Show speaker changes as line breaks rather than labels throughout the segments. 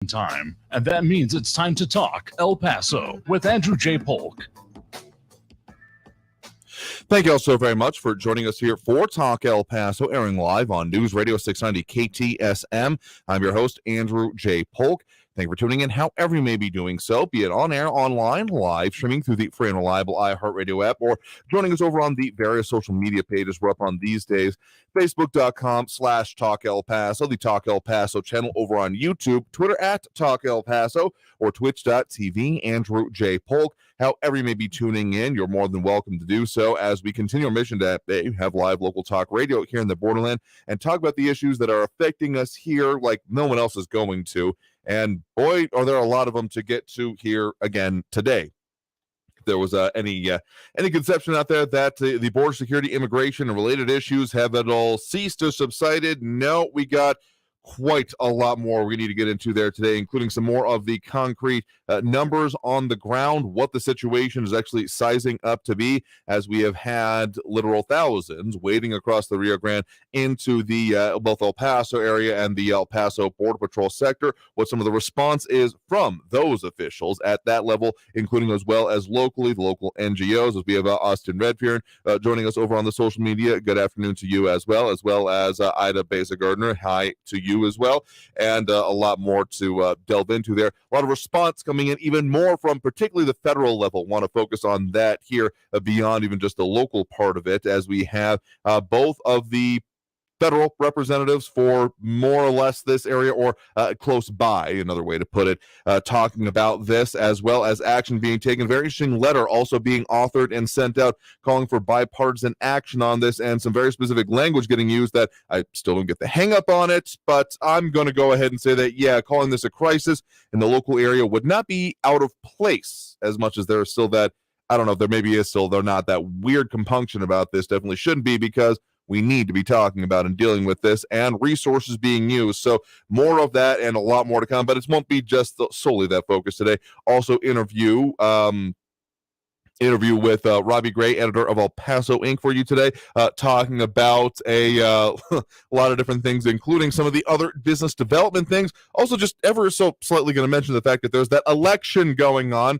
time, and that means it's time to talk El Paso with Andrew J. Polk.
Thank you all so very much for joining us here for Talk El Paso, airing live on News Radio 690 KTSM. I'm your host, Andrew J. Polk. Thank you for tuning in, however you may be doing so, be it on air, online, live streaming through the free and reliable iHeartRadio app, or joining us over on the various social media pages we're up on these days. Facebook.com/Talk El Paso, the Talk El Paso channel over on YouTube, Twitter at Talk El Paso, or Twitch.tv, Andrew J. Polk. However you may be tuning in, you're more than welcome to do so as we continue our mission to have live local talk radio here in the borderland and talk about the issues that are affecting us here like no one else is going to. And boy, are there a lot of them to get to here again today. If there was any conception out there that the border security, immigration, and related issues have at all ceased or subsided, no, we got quite a lot more we need to get into there today, including some more of the concrete numbers on the ground, what the situation is actually sizing up to be, as we have had literal thousands waiting across the Rio Grande into the both El Paso area and the El Paso Border Patrol sector, what some of the response is from those officials at that level, including as well as locally, the local NGOs, as we have Austin Redfern joining us over on the social media. Good afternoon to you as well as Ida Beza-Gardner. Hi to you as well, and a lot more to delve into there. A lot of response coming in, even more from particularly the federal level. Want to focus on that here beyond even just the local part of it, as we have both of the federal representatives for more or less this area, or close by, another way to put it, talking about this, as well as action being taken. Very interesting letter also being authored and sent out calling for bipartisan action on this, and some very specific language getting used that I still don't get the hang up on it, but I'm going to go ahead and say that, yeah, calling this a crisis in the local area would not be out of place, as much as there is still that, I don't know if there maybe is still, they're not, that weird compunction about this. Definitely shouldn't be, because we need to be talking about and dealing with this, and resources being used. So more of that and a lot more to come, but it won't be just solely that focus today. Also interview with Robbie Gray, editor of El Paso Inc. for you today, talking about a lot of different things, including some of the other business development things. Also just ever so slightly going to mention the fact that there's that election going on.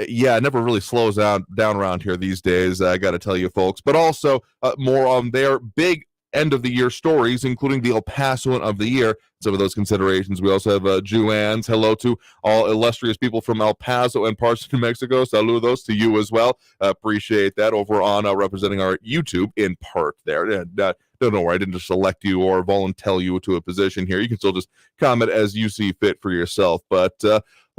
Yeah, it never really slows down around here these days, I got to tell you folks. But also more on their big end-of-the-year stories, including the El Pasoan of the Year, some of those considerations. We also have Juan's. Hello to all illustrious people from El Paso and parts of New Mexico. Saludos to you as well. Appreciate that, over on representing our YouTube in part there. And don't worry, I didn't just select you or volunteer you to a position here. You can still just comment as you see fit for yourself. But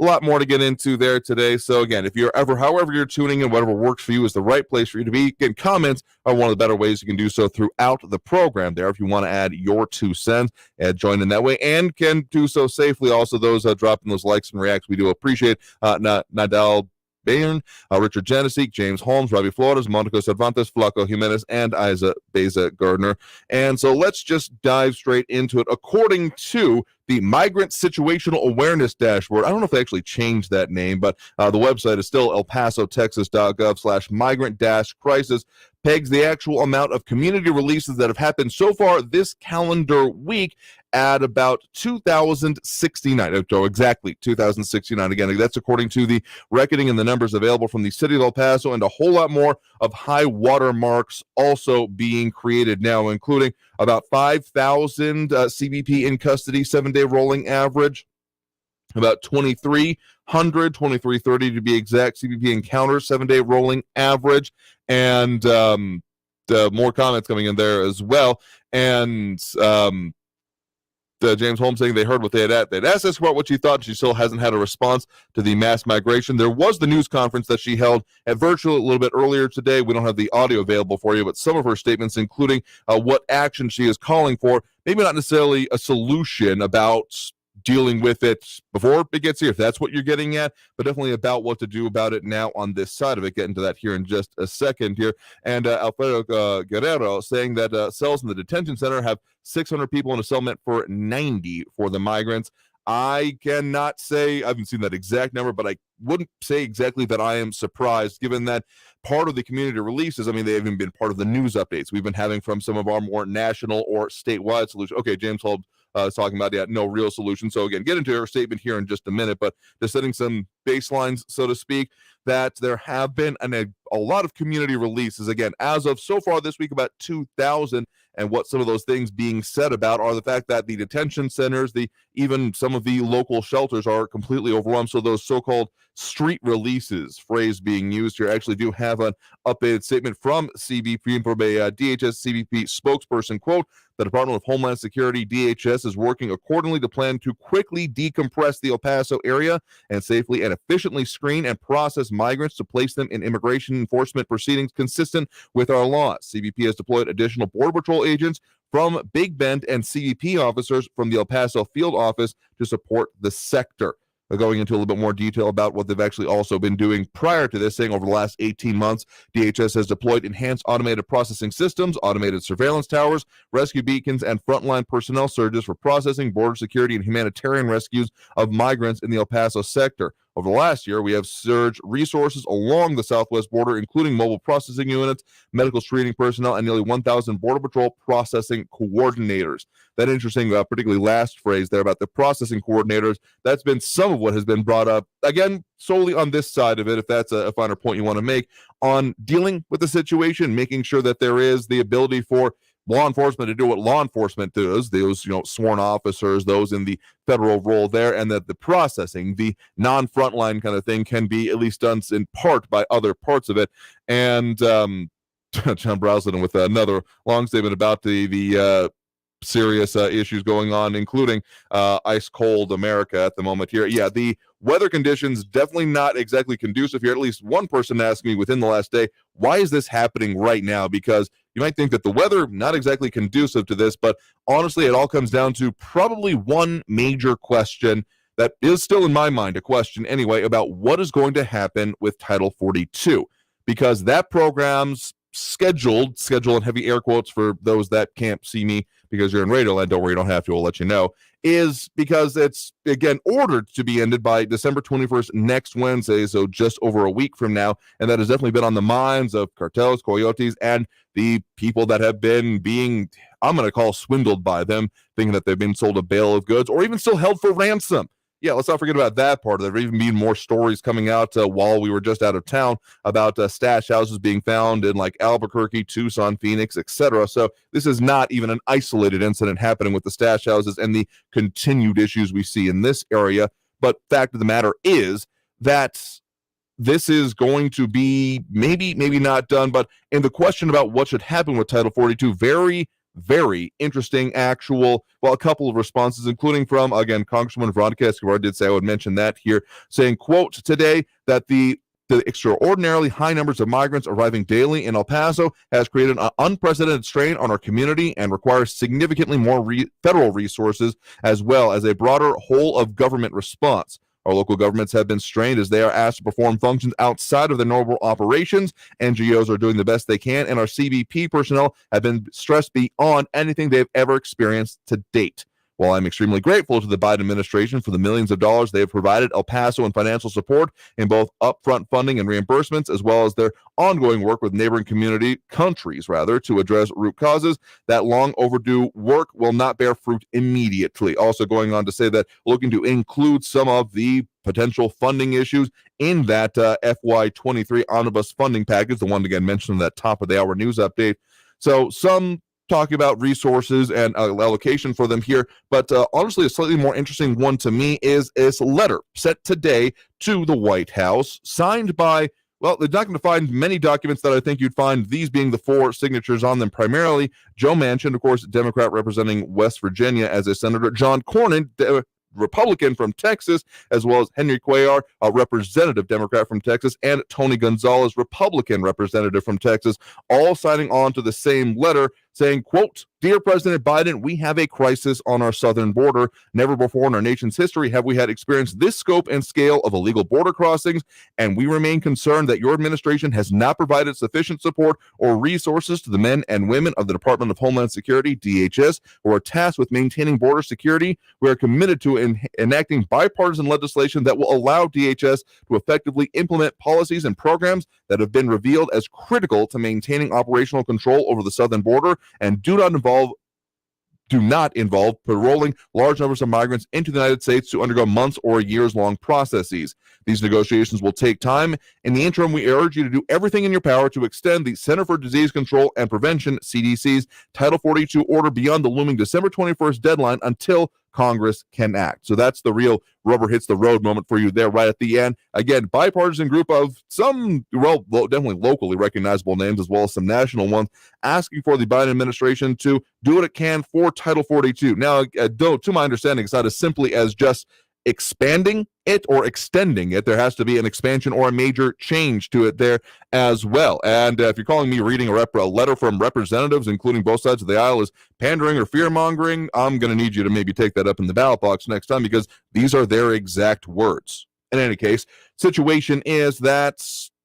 a lot more to get into there today. So again, if you're however you're tuning in, whatever works for you is the right place for you to be. Again, comments are one of the better ways you can do so throughout the program there. If you want to add your 2 cents and join in that way, and can do so safely. Also, those dropping those likes and reacts, we do appreciate. Nadal Bayern, Richard Janisic, James Holmes, Robbie Flores, Monaco Cervantes, Flaco Jimenez, and Isa Beza-Gardner. And so let's just dive straight into it. According to the Migrant Situational Awareness Dashboard, I don't know if they actually changed that name, but the website is still elpasotexas.gov/migrant-crisis, pegs the actual amount of community releases that have happened so far this calendar week at about 2,069. So exactly 2,069. Again, that's according to the reckoning and the numbers available from the city of El Paso, and a whole lot more of high water marks also being created now, including about 5,000 CBP in custody, 7-day rolling average, about 2,330 to be exact, CBP encounters, 7-day rolling average, and more comments coming in there as well. And James Holmes saying they heard what they'd asked us about what she thought. She still hasn't had a response to the mass migration. There was the news conference that she held at Virtual a little bit earlier today. We don't have the audio available for you, but some of her statements, including what action she is calling for, maybe not necessarily a solution about dealing with it before it gets here, if that's what you're getting at, but definitely about what to do about it now on this side of it. Get into that here in just a second here. And Alfredo Guerrero saying that cells in the detention center have 600 people in a cell meant for 90 for the migrants. I cannot say, I haven't seen that exact number, but I wouldn't say exactly that I am surprised, given that part of the community releases, I mean, they've even been part of the news updates we've been having from some of our more national or statewide solutions. Okay, James talking about no real solution. So again, get into her statement here in just a minute, but just setting some baselines, so to speak, that there have been a lot of community releases. Again, as of so far this week, about 2,000. And what some of those things being said about are the fact that the detention centers, even some of the local shelters are completely overwhelmed. So those so-called street releases, phrase being used here, actually do have an updated statement from CBP, from a DHS CBP spokesperson, quote, "The Department of Homeland Security, DHS, is working accordingly to plan to quickly decompress the El Paso area and safely and efficiently screen and process migrants to place them in immigration enforcement proceedings consistent with our laws. CBP has deployed additional Border Patrol agents from Big Bend and CBP officers from the El Paso field office to support the sector." Going into a little bit more detail about what they've actually also been doing prior to this, saying over the last 18 months, DHS has deployed enhanced automated processing systems, automated surveillance towers, rescue beacons, and frontline personnel surges for processing, border security, and humanitarian rescues of migrants in the El Paso sector. Over the last year, we have surged resources along the southwest border, including mobile processing units, medical screening personnel, and nearly 1,000 Border Patrol processing coordinators. That interesting, particularly last phrase there about the processing coordinators, that's been some of what has been brought up, again, solely on this side of it, if that's a finer point you want to make, on dealing with the situation, making sure that there is the ability for law enforcement to do what law enforcement does, those sworn officers, those in the federal role there, and that the processing, the non-frontline kind of thing, can be at least done in part by other parts of it. And John Browslin with another long statement about the serious issues going on, including ice cold America at the moment here. Yeah, the weather conditions definitely not exactly conducive here. At least one person asked me within the last day, why is this happening right now? Because you might think that the weather not exactly conducive to this, but honestly, it all comes down to probably one major question that is still in my mind, a question anyway, about what is going to happen with Title 42, because that program's schedule in heavy air quotes for those that can't see me because you're in radio land, don't worry, you don't have to, I'll let you know, is because it's, again, ordered to be ended by December 21st, next Wednesday, so just over a week from now, and that has definitely been on the minds of cartels, coyotes, and the people that have been being, I'm going to call, swindled by them, thinking that they've been sold a bale of goods, or even still held for ransom. Yeah, let's not forget about that part. There have even been more stories coming out while we were just out of town about stash houses being found in like Albuquerque, Tucson, Phoenix, etc. So this is not even an isolated incident happening with the stash houses and the continued issues we see in this area. But fact of the matter is that this is going to be maybe not done. But in the question about what should happen with Title 42, very interesting a couple of responses, including from, again, Congresswoman Veronica Escobar did say, I would mention that here, saying, quote, today that the extraordinarily high numbers of migrants arriving daily in El Paso has created an unprecedented strain on our community and requires significantly more federal resources as well as a broader whole of government response. Our local governments have been strained as they are asked to perform functions outside of their normal operations. NGOs are doing the best they can, and our CBP personnel have been stressed beyond anything they've ever experienced to date. While I'm extremely grateful to the Biden administration for the millions of dollars they have provided El Paso in financial support in both upfront funding and reimbursements, as well as their ongoing work with neighboring countries to address root causes, that long overdue work will not bear fruit immediately. Also going on to say that looking to include some of the potential funding issues in that FY23 omnibus funding package, the one again mentioned in that top of the hour news update. So some talking about resources and allocation for them here, but honestly, a slightly more interesting one to me is a letter sent today to the White House, signed by, well, they're not going to find many documents that I think you'd find, these being the 4 signatures on them, primarily Joe Manchin, of course, Democrat representing West Virginia as a senator, John Cornyn, Republican from Texas, as well as Henry Cuellar, a representative Democrat from Texas, and Tony Gonzalez, Republican representative from Texas, all signing on to the same letter saying, quote, Dear President Biden, we have a crisis on our southern border. Never before in our nation's history have we had experienced this scope and scale of illegal border crossings, and we remain concerned that your administration has not provided sufficient support or resources to the men and women of the Department of Homeland Security, DHS, who are tasked with maintaining border security. We are committed to enacting bipartisan legislation that will allow DHS to effectively implement policies and programs that have been revealed as critical to maintaining operational control over the southern border and do not do not involve paroling large numbers of migrants into the United States to undergo months or years-long processes. These negotiations will take time. In the interim, we urge you to do everything in your power to extend the Center for Disease Control and Prevention, CDC's Title 42 order beyond the looming December 21st deadline until Congress can act. So that's the real rubber hits the road moment for you there right at the end. Again, bipartisan group of some, well, definitely locally recognizable names as well as some national ones, asking for the Biden administration to do what it can for Title 42. Now, to my understanding, it's not as simply as just expanding it or extending it. There has to be an expansion or a major change to it there as well. And if you're calling me reading a letter from representatives, including both sides of the aisle, as pandering or fear-mongering, I'm going to need you to maybe take that up in the ballot box next time, because these are their exact words. In any case, situation is that,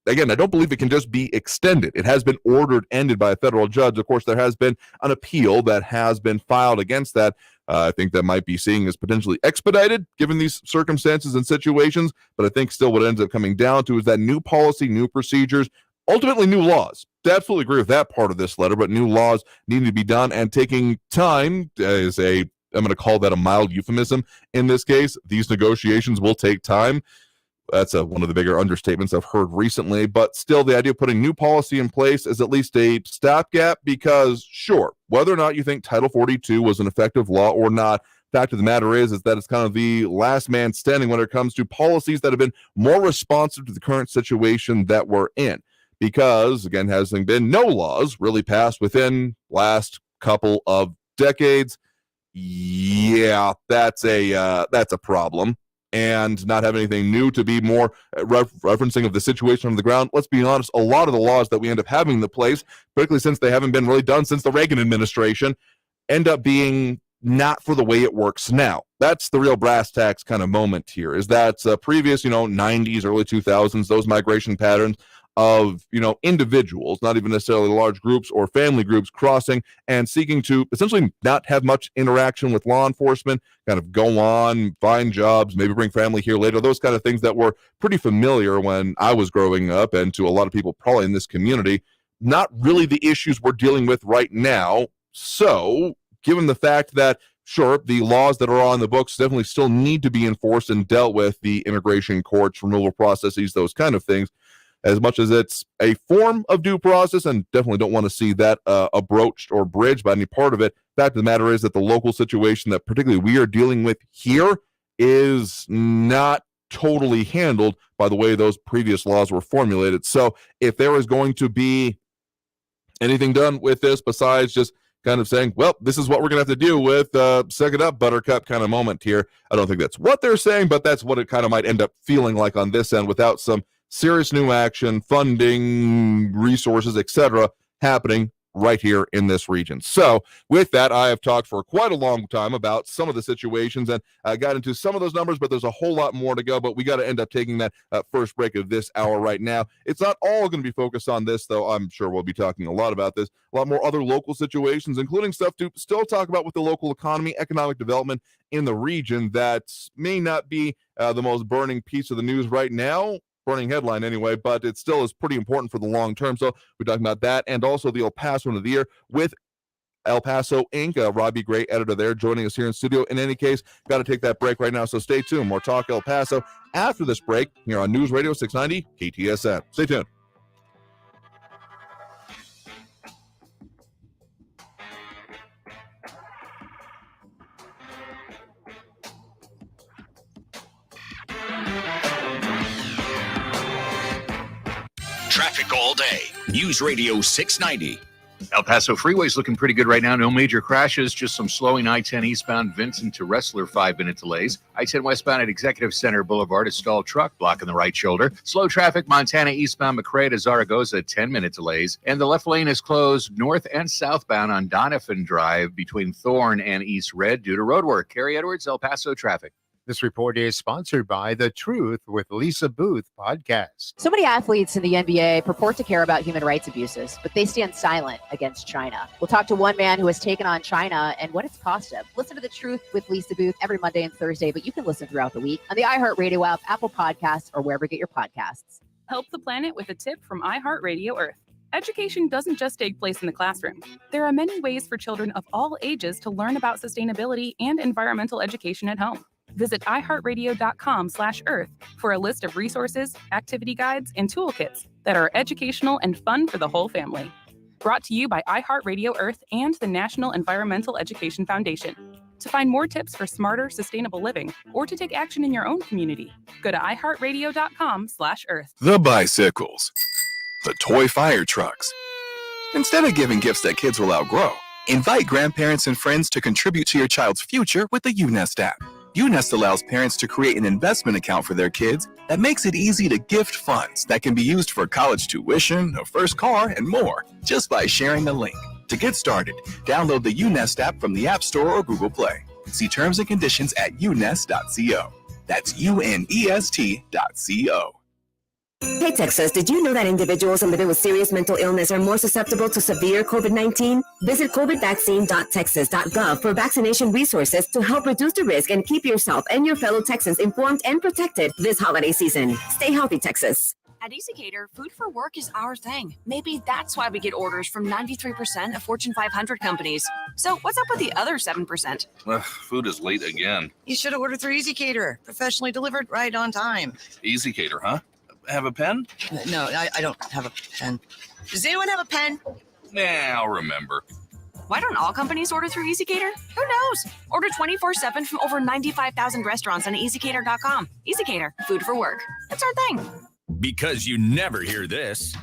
again, I don't believe it can just be extended. It has been ordered ended by a federal judge. Of course, there has been an appeal that has been filed against that. I think that might be seen as potentially expedited given these circumstances and situations, but I think still what it ends up coming down to is that new policy, new procedures, ultimately new laws. I absolutely agree with that part of this letter, but new laws need to be done, and taking time is I'm going to call that a mild euphemism in this case. These negotiations will take time. That's one of the bigger understatements I've heard recently, but still the idea of putting new policy in place is at least a stopgap, because sure, whether or not you think Title 42 was an effective law or not, fact of the matter is that it's kind of the last man standing when it comes to policies that have been more responsive to the current situation that we're in. Because, again, hasn't been no laws really passed within last couple of decades. Yeah, that's a problem. And not have anything new to be more referencing of the situation on the ground. Let's be honest, a lot of the laws that we end up having in the place, particularly since they haven't been really done since the Reagan administration, end up being not for the way it works now. That's the real brass tacks kind of moment here, is that previous, 90s, early 2000s, those migration patterns of, individuals, not even necessarily large groups or family groups, crossing and seeking to essentially not have much interaction with law enforcement, kind of go on, find jobs, maybe bring family here later, those kind of things that were pretty familiar when I was growing up, and to a lot of people probably in this community, not really the issues we're dealing with right now. So, given the fact that, sure, the laws that are on the books definitely still need to be enforced and dealt with, the immigration courts, removal processes, those kind of things, as much as it's a form of due process, and definitely don't want to see that abroached or bridged by any part of it. Fact of the matter is that the local situation that particularly we are dealing with here is not totally handled by the way those previous laws were formulated. So if there is going to be anything done with this besides just kind of saying, well, this is what we're going to have to deal with, suck it up, buttercup kind of moment here, I don't think that's what they're saying, but that's what it kind of might end up feeling like on this end, without some serious new action, funding, resources, etc., happening right here in this region. So with that, I have talked for quite a long time about some of the situations, and I got into some of those numbers, but there's a whole lot more to go. But we got to end up taking that first break of this hour right now. It's not all going to be focused on this, though. I'm sure we'll be talking a lot about this, a lot more other local situations, including stuff to still talk about with the local economy, economic development in the region that may not be the most burning piece of the news right now, burning headline anyway, but it still is pretty important for the long term. So we're talking about that, and also the El Pasoan of the Year with El Paso Inc. Robbie Gray, editor there, joining us here in studio. In any case, got to take that break right now, so stay tuned. More Talk El Paso after this break here on News Radio 690 KTSN. Stay tuned.
Traffic all day. News Radio 690.
El Paso Freeway's looking pretty good right now. No major crashes, just some slowing I-10 eastbound Vincent to Wrestler 5-minute delays. I-10 westbound at Executive Center Boulevard, a stalled truck blocking the right shoulder. Slow traffic Montana eastbound McRae to Zaragoza, 10-minute delays. And the left lane is closed north and southbound on Donovan Drive between Thorne and East Red due to roadwork. Carrie Edwards, El Paso traffic.
This report is sponsored by The Truth with Lisa Booth podcast.
So many athletes in the NBA purport to care about human rights abuses, but they stand silent against China. We'll talk to one man who has taken on China and what it's cost him. Listen to The Truth with Lisa Booth every Monday and Thursday, but you can listen throughout the week on the iHeartRadio app, Apple Podcasts, or wherever you get your podcasts.
Help the planet with a tip from iHeartRadio Earth. Education doesn't just take place in the classroom. There are many ways for children of all ages to learn about sustainability and environmental education at home. Visit iHeartRadio.com/Earth for a list of resources, activity guides, and toolkits that are educational and fun for the whole family. Brought to you by iHeartRadio Earth and the National Environmental Education Foundation. To find more tips for smarter, sustainable living, or to take action in your own community, go to iHeartRadio.com/Earth.
The bicycles. The toy fire trucks. Instead of giving gifts that kids will outgrow, invite grandparents and friends to contribute to your child's future with the UNEST app. UNEST allows parents to create an investment account for their kids that makes it easy to gift funds that can be used for college tuition, a first car, and more, just by sharing a link. To get started, download the UNEST app from the App Store or Google Play. See terms and conditions at unest.co. That's UNEST.co.
Hey Texas, did you know that individuals living with serious mental illness are more susceptible to severe COVID-19? Visit covidvaccine.texas.gov for vaccination resources to help reduce the risk and keep yourself and your fellow Texans informed and protected this holiday season. Stay healthy, Texas.
At EasyCater, food for work is our thing. Maybe that's why we get orders from 93% of Fortune 500 companies. So what's up with the other 7%?
Food is late again.
You should have ordered through EasyCater. Professionally delivered right on time.
EasyCater, huh? Have a pen?
No, I don't have a pen. Does anyone have a pen?
Nah, I'll remember.
Why don't all companies order through EasyCater? Who knows? Order 24/7 from over 95,000 restaurants on EasyCater.com. EasyCater, food for work. That's our thing.
Because you never hear this.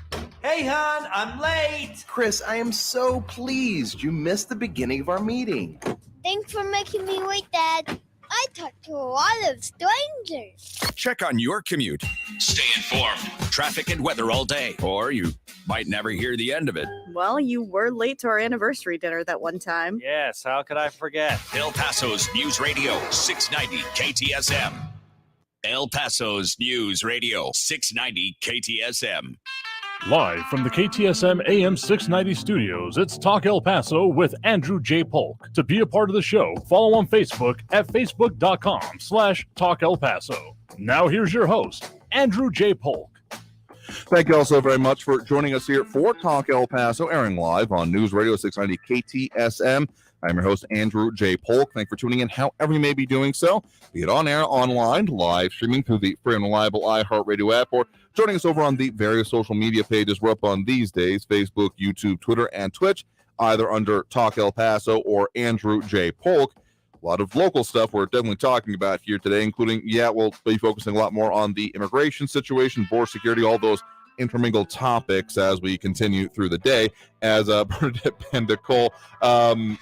Hey, hon, I'm late. Chris, I am so pleased you missed the beginning of our meeting.
Thanks for making me wait, Dad. I talked to a lot of strangers.
Check on your commute. Stay informed. Traffic and weather all day. Or you might never hear the end of it.
Well, you were late to our anniversary dinner that one time.
Yes, how could I forget?
El Paso's News Radio 690 KTSM. El Paso's News Radio 690 KTSM.
Live from the KTSM AM 690 studios, it's Talk El Paso with Andrew J. Polk. To be a part of the show, follow on Facebook at facebook.com/Talk El Paso. Now here's your host, Andrew J. Polk.
Thank you all so very much for joining us here for Talk El Paso, airing live on News Radio 690 KTSM. I'm your host, Andrew J. Polk. Thanks for tuning in however you may be doing so, be it on air, online, live streaming through the free and reliable iHeartRadio app, or joining us over on the various social media pages we're up on these days, Facebook, YouTube, Twitter, and Twitch, either under Talk El Paso or Andrew J. Polk. A lot of local stuff we're definitely talking about here today, including, we'll be focusing a lot more on the immigration situation, border security, all those intermingled topics as we continue through the day. As Bernadette Pendicole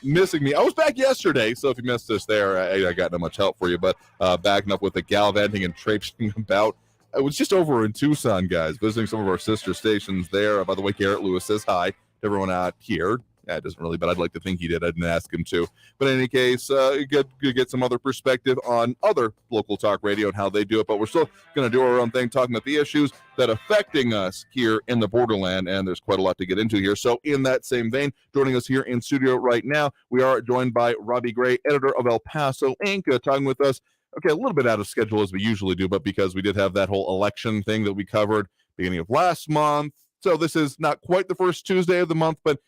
missing me. I was back yesterday, so if you missed us there, I got not much help for you, but backing up with the gallivanting and traipsing about. I was just over in Tucson, guys, visiting some of our sister stations there. By the way, Garrett Lewis says hi to everyone out here. It doesn't really, but I'd like to think he did. I didn't ask him to. But in any case, you get some other perspective on other local talk radio and how they do it. But we're still going to do our own thing, talking about the issues that are affecting us here in the borderland. And there's quite a lot to get into here. So in that same vein, joining us here in studio right now, we are joined by Robbie Gray, editor of El Paso Inc., talking with us. Okay, a little bit out of schedule as we usually do, but because we did have that whole election thing that we covered beginning of last month. So this is not quite the first Tuesday of the month, but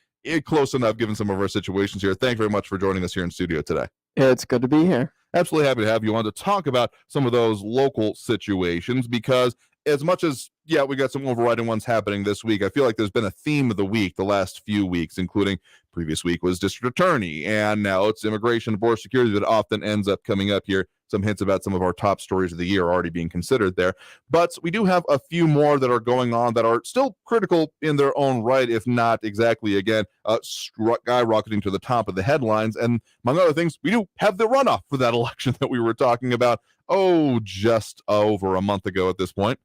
close enough given some of our situations here. Thank you very much for joining us here in studio today.
It's good to be here.
Absolutely happy to have you on to talk about some of those local situations, because as much as, we got some overriding ones happening this week, I feel like there's been a theme of the week the last few weeks, including previous week was district attorney, and now it's immigration and border security that often ends up coming up here. Some hints about some of our top stories of the year already being considered there. But we do have a few more that are going on that are still critical in their own right, if not exactly, again, skyrocketing to the top of the headlines. And among other things, we do have the runoff for that election that we were talking about, just over a month ago at this point.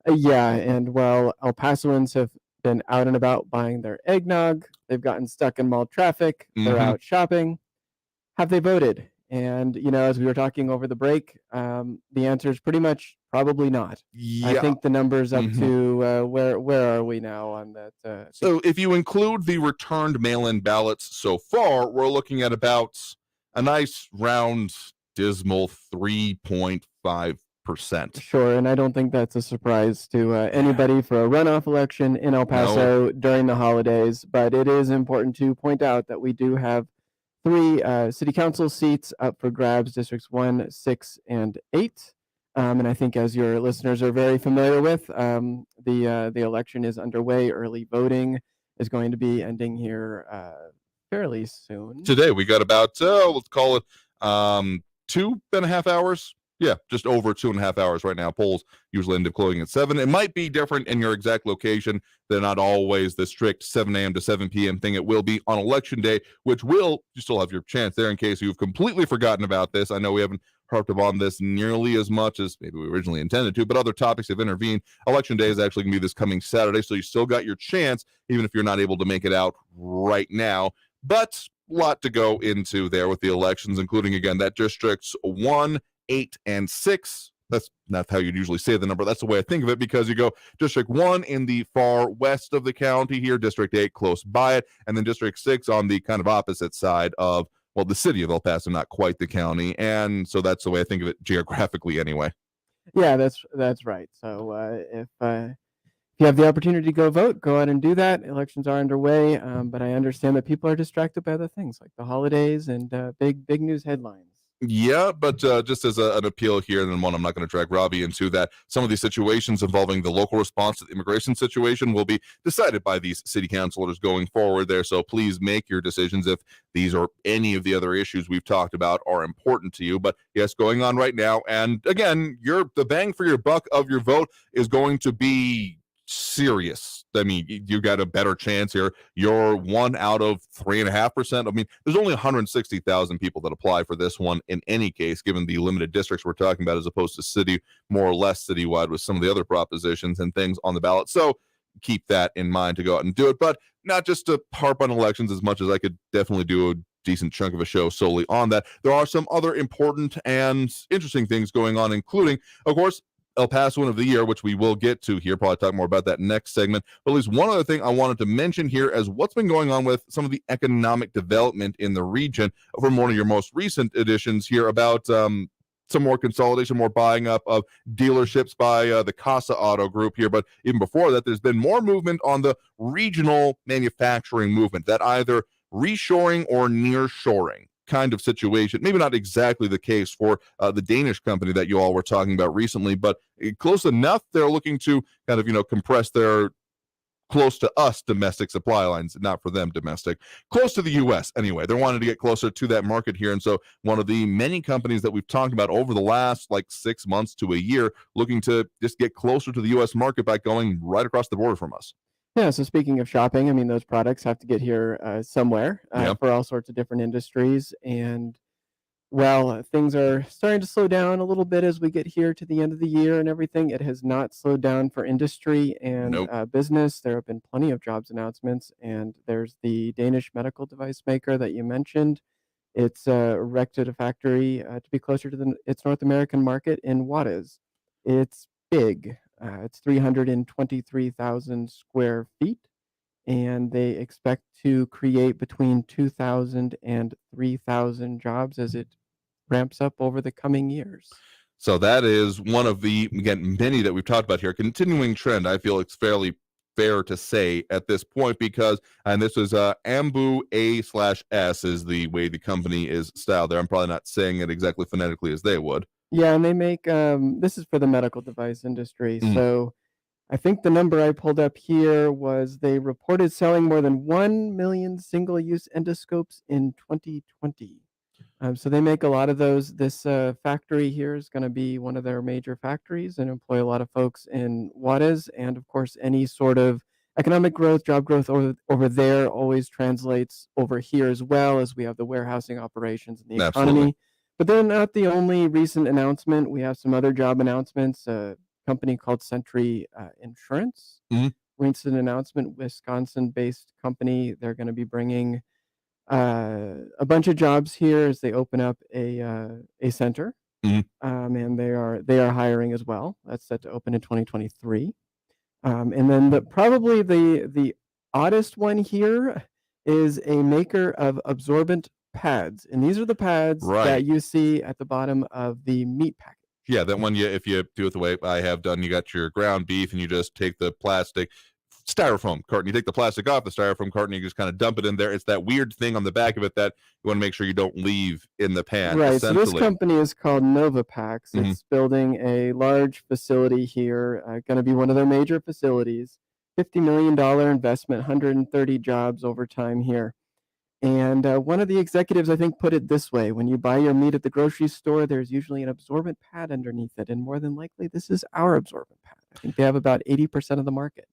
And well, El Pasoans have been out and about buying their eggnog. They've gotten stuck in mall traffic. They're out shopping. Have they voted? And, as we were talking over the break, the answer is pretty much probably not. I think the number's up to, where are we now on that?
So if you include the returned mail-in ballots so far, we're looking at about a nice round dismal 3.5%. 100%.
Sure, and I don't think that's a surprise to anybody for a runoff election in El Paso during the holidays, but it is important to point out that we do have 3 city council seats up for grabs, districts 1, 6, and 8. And I think, as your listeners are very familiar with, the election is underway. Early voting is going to be ending here fairly soon.
Today we got about let's call it 2.5 hours. Yeah, just over 2.5 hours right now. Polls usually end up closing at 7. It might be different in your exact location. They're not always the strict 7 a.m. to 7 p.m. thing. It will be on election day, which you still have your chance there in case you've completely forgotten about this. I know we haven't harped upon this nearly as much as maybe we originally intended to, but other topics have intervened. Election day is actually going to be this coming Saturday, so you still got your chance, even if you're not able to make it out right now. But a lot to go into there with the elections, including, again, that districts 1, 8, and 6. That's not how you'd usually say the number. That's the way I think of it, because you go District 1 in the far west of the county here, District 8 close by it, and then District 6 on the kind of opposite side of, well, the city of El Paso, not quite the county. And so that's the way I think of it geographically anyway.
Yeah, that's right. So if you have the opportunity to go vote, go out and do that. Elections are underway, but I understand that people are distracted by other things like the holidays and big news headlines.
Yeah, but just as an appeal here, and then one I'm not going to drag Robbie into, that some of these situations involving the local response to the immigration situation will be decided by these city councilors going forward there. So please make your decisions if these or any of the other issues we've talked about are important to you. But yes, going on right now. And again, the bang for your buck of your vote is going to be serious. I mean, you got a better chance here. You're 1 out of 3.5%. I mean, there's only 160,000 people that apply for this one in any case, given the limited districts we're talking about, as opposed to city, more or less citywide with some of the other propositions and things on the ballot. So keep that in mind to go out and do it, but not just to harp on elections as much as I could definitely do a decent chunk of a show solely on that. There are some other important and interesting things going on, including, of course, El Pasoan of the Year, which we will get to here. Probably talk more about that next segment. But at least one other thing I wanted to mention here as what's been going on with some of the economic development in the region from one of your most recent editions here about some more consolidation, more buying up of dealerships by the Casa Auto Group here. But even before that, there's been more movement on the regional manufacturing movement, that either reshoring or nearshoring kind of situation. Maybe not exactly the case for the Danish company that you all were talking about recently, but close enough. They're looking to kind of, compress their close to us domestic supply lines, not for them domestic, close to the U.S. anyway. They're wanting to get closer to that market here. And so one of the many companies that we've talked about over the last 6 months to a year looking to just get closer to the U.S. market by going right across the border from us.
Yeah, so speaking of shopping, I mean, those products have to get here somewhere for all sorts of different industries. And while things are starting to slow down a little bit as we get here to the end of the year and everything, it has not slowed down for industry and business. There have been plenty of jobs announcements, and there's the Danish medical device maker that you mentioned. It's erected a factory to be closer to its North American market in Juarez. It's big. It's 323,000 square feet, and they expect to create between 2,000 and 3,000 jobs as it ramps up over the coming years.
So that is one of the, again, many that we've talked about here, continuing trend. I feel it's fairly fair to say at this point, because, and this is Ambu A/S is the way the company is styled there. I'm probably not saying it exactly phonetically as they would.
Yeah, and they make, this is for the medical device industry. So I think the number I pulled up here was they reported selling more than 1 million single-use endoscopes in 2020. So they make a lot of those. This factory here is going to be one of their major factories and employ a lot of folks in Juarez. And of course, any sort of economic growth, job growth over there always translates over here as well, as we have the warehousing operations and the economy.
Absolutely.
But they're not the only recent announcement. We have some other job announcements. A company called Sentry Insurance. Recent announcement, Wisconsin-based company. They're going to be bringing a bunch of jobs here as they open up a center. And they are hiring as well. That's set to open in 2023. And then probably the oddest one here is a maker of absorbent pads, and these are the pads that you see at the bottom of the meat package.
Yeah, that one, if you do it the way I have done, you got your ground beef and you just take the plastic styrofoam carton. You take the plastic off the styrofoam carton, you just kind of dump it in there. It's that weird thing on the back of it that you want to make sure you don't leave in the pan.
Right. So this company is called Novapax.
Mhm.
It's building a large facility here, going to be one of their major facilities. $50 million investment, 130 jobs over time here. And one of the executives, I think, put it this way: when you buy your meat at the grocery store, there's usually an absorbent pad underneath it. And more than likely, this is our absorbent pad. I think they have about 80% of the market.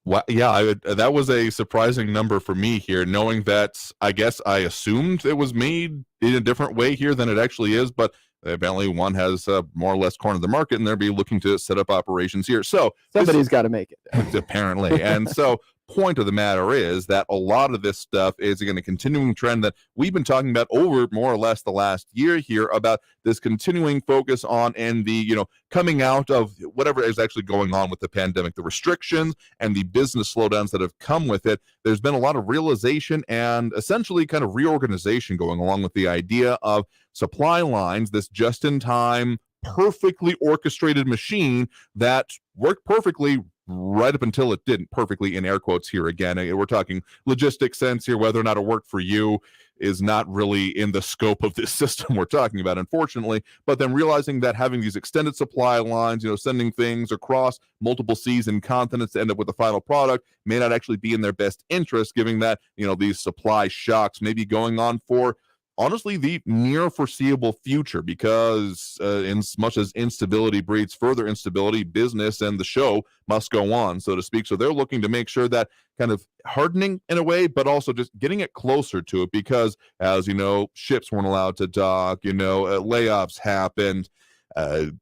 Well, yeah, that was a surprising number for me here, knowing that I guess I assumed it was made in a different way here than it actually is, but apparently one has more or less cornered the market, and they'll be looking to set up operations here. So
somebody's got to make it.
Apparently. And so point of the matter is that a lot of this stuff is again a continuing trend that we've been talking about over more or less the last year here, about this continuing focus on and the coming out of whatever is actually going on with the pandemic, the restrictions and the business slowdowns that have come with it. There's been a lot of realization and essentially kind of reorganization going along with the idea of supply lines, this just-in-time, perfectly orchestrated machine that worked perfectly right up until it didn't, perfectly in air quotes here again. We're talking logistic sense here. Whether or not it worked for you is not really in the scope of this system we're talking about, unfortunately. But then realizing that having these extended supply lines, sending things across multiple seas and continents to end up with the final product may not actually be in their best interest, given that, these supply shocks may be going on for honestly the near foreseeable future, because in as much as instability breeds further instability, business and the show must go on, so to speak. So they're looking to make sure that kind of hardening in a way, but also just getting it closer to it, because as you know, ships weren't allowed to dock, layoffs happened, the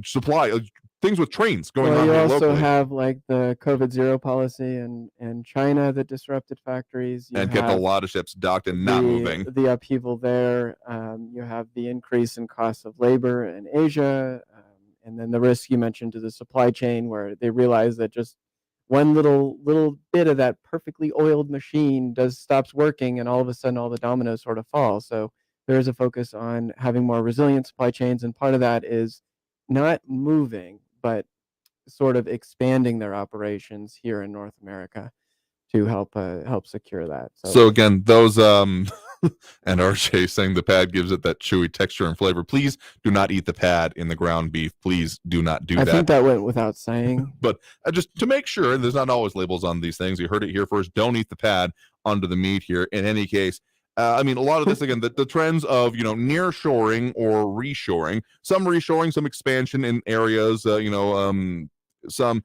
supply things with trains going on.
You also
locally.
have like the COVID zero policy in China that disrupted factories.
And kept a lot of ships docked and not moving.
The upheaval there. You have the increase in cost of labor in Asia. And then the risk you mentioned to the supply chain, where they realize that just one little bit of that perfectly oiled machine stops working, and all of a sudden all the dominoes sort of fall. So there is a focus on having more resilient supply chains, and part of that is not moving, but sort of expanding their operations here in North America to help secure that.
So again, those and RJ saying the pad gives it that chewy texture and flavor. Please do not eat the pad in the ground beef. Please do not do that.
I think that went without saying.
But just to make sure, there's not always labels on these things. You heard it here first. Don't eat the pad under the meat here. In any case, a lot of this, again, the trends of, near shoring or reshoring, some reshoring, some expansion in areas, some,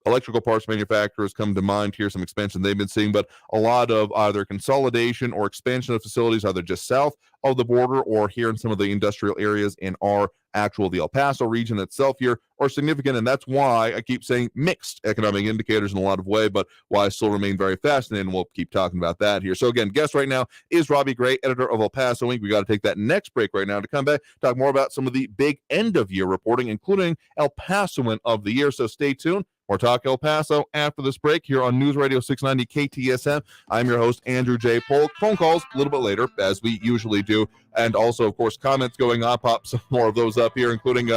electrical parts manufacturers come to mind here, some expansion they've been seeing, but a lot of either consolidation or expansion of facilities, either just south of the border or here in some of the industrial areas in our the El Paso region itself here are significant. And that's why I keep saying mixed economic indicators in a lot of way, but why I still remain very fascinated. And we'll keep talking about that here. So again, guest right now is Robbie Gray, editor of El Paso Inc. We got to take that next break right now to come back, talk more about some of the big end of year reporting, including El Pasoan of the year. So stay tuned. More Talk El Paso after this break here on News Radio 690 KTSM. I'm your host, Andrew J. Polk. Phone calls a little bit later, as we usually do. And also, of course, comments going on. Pop some more of those up here, including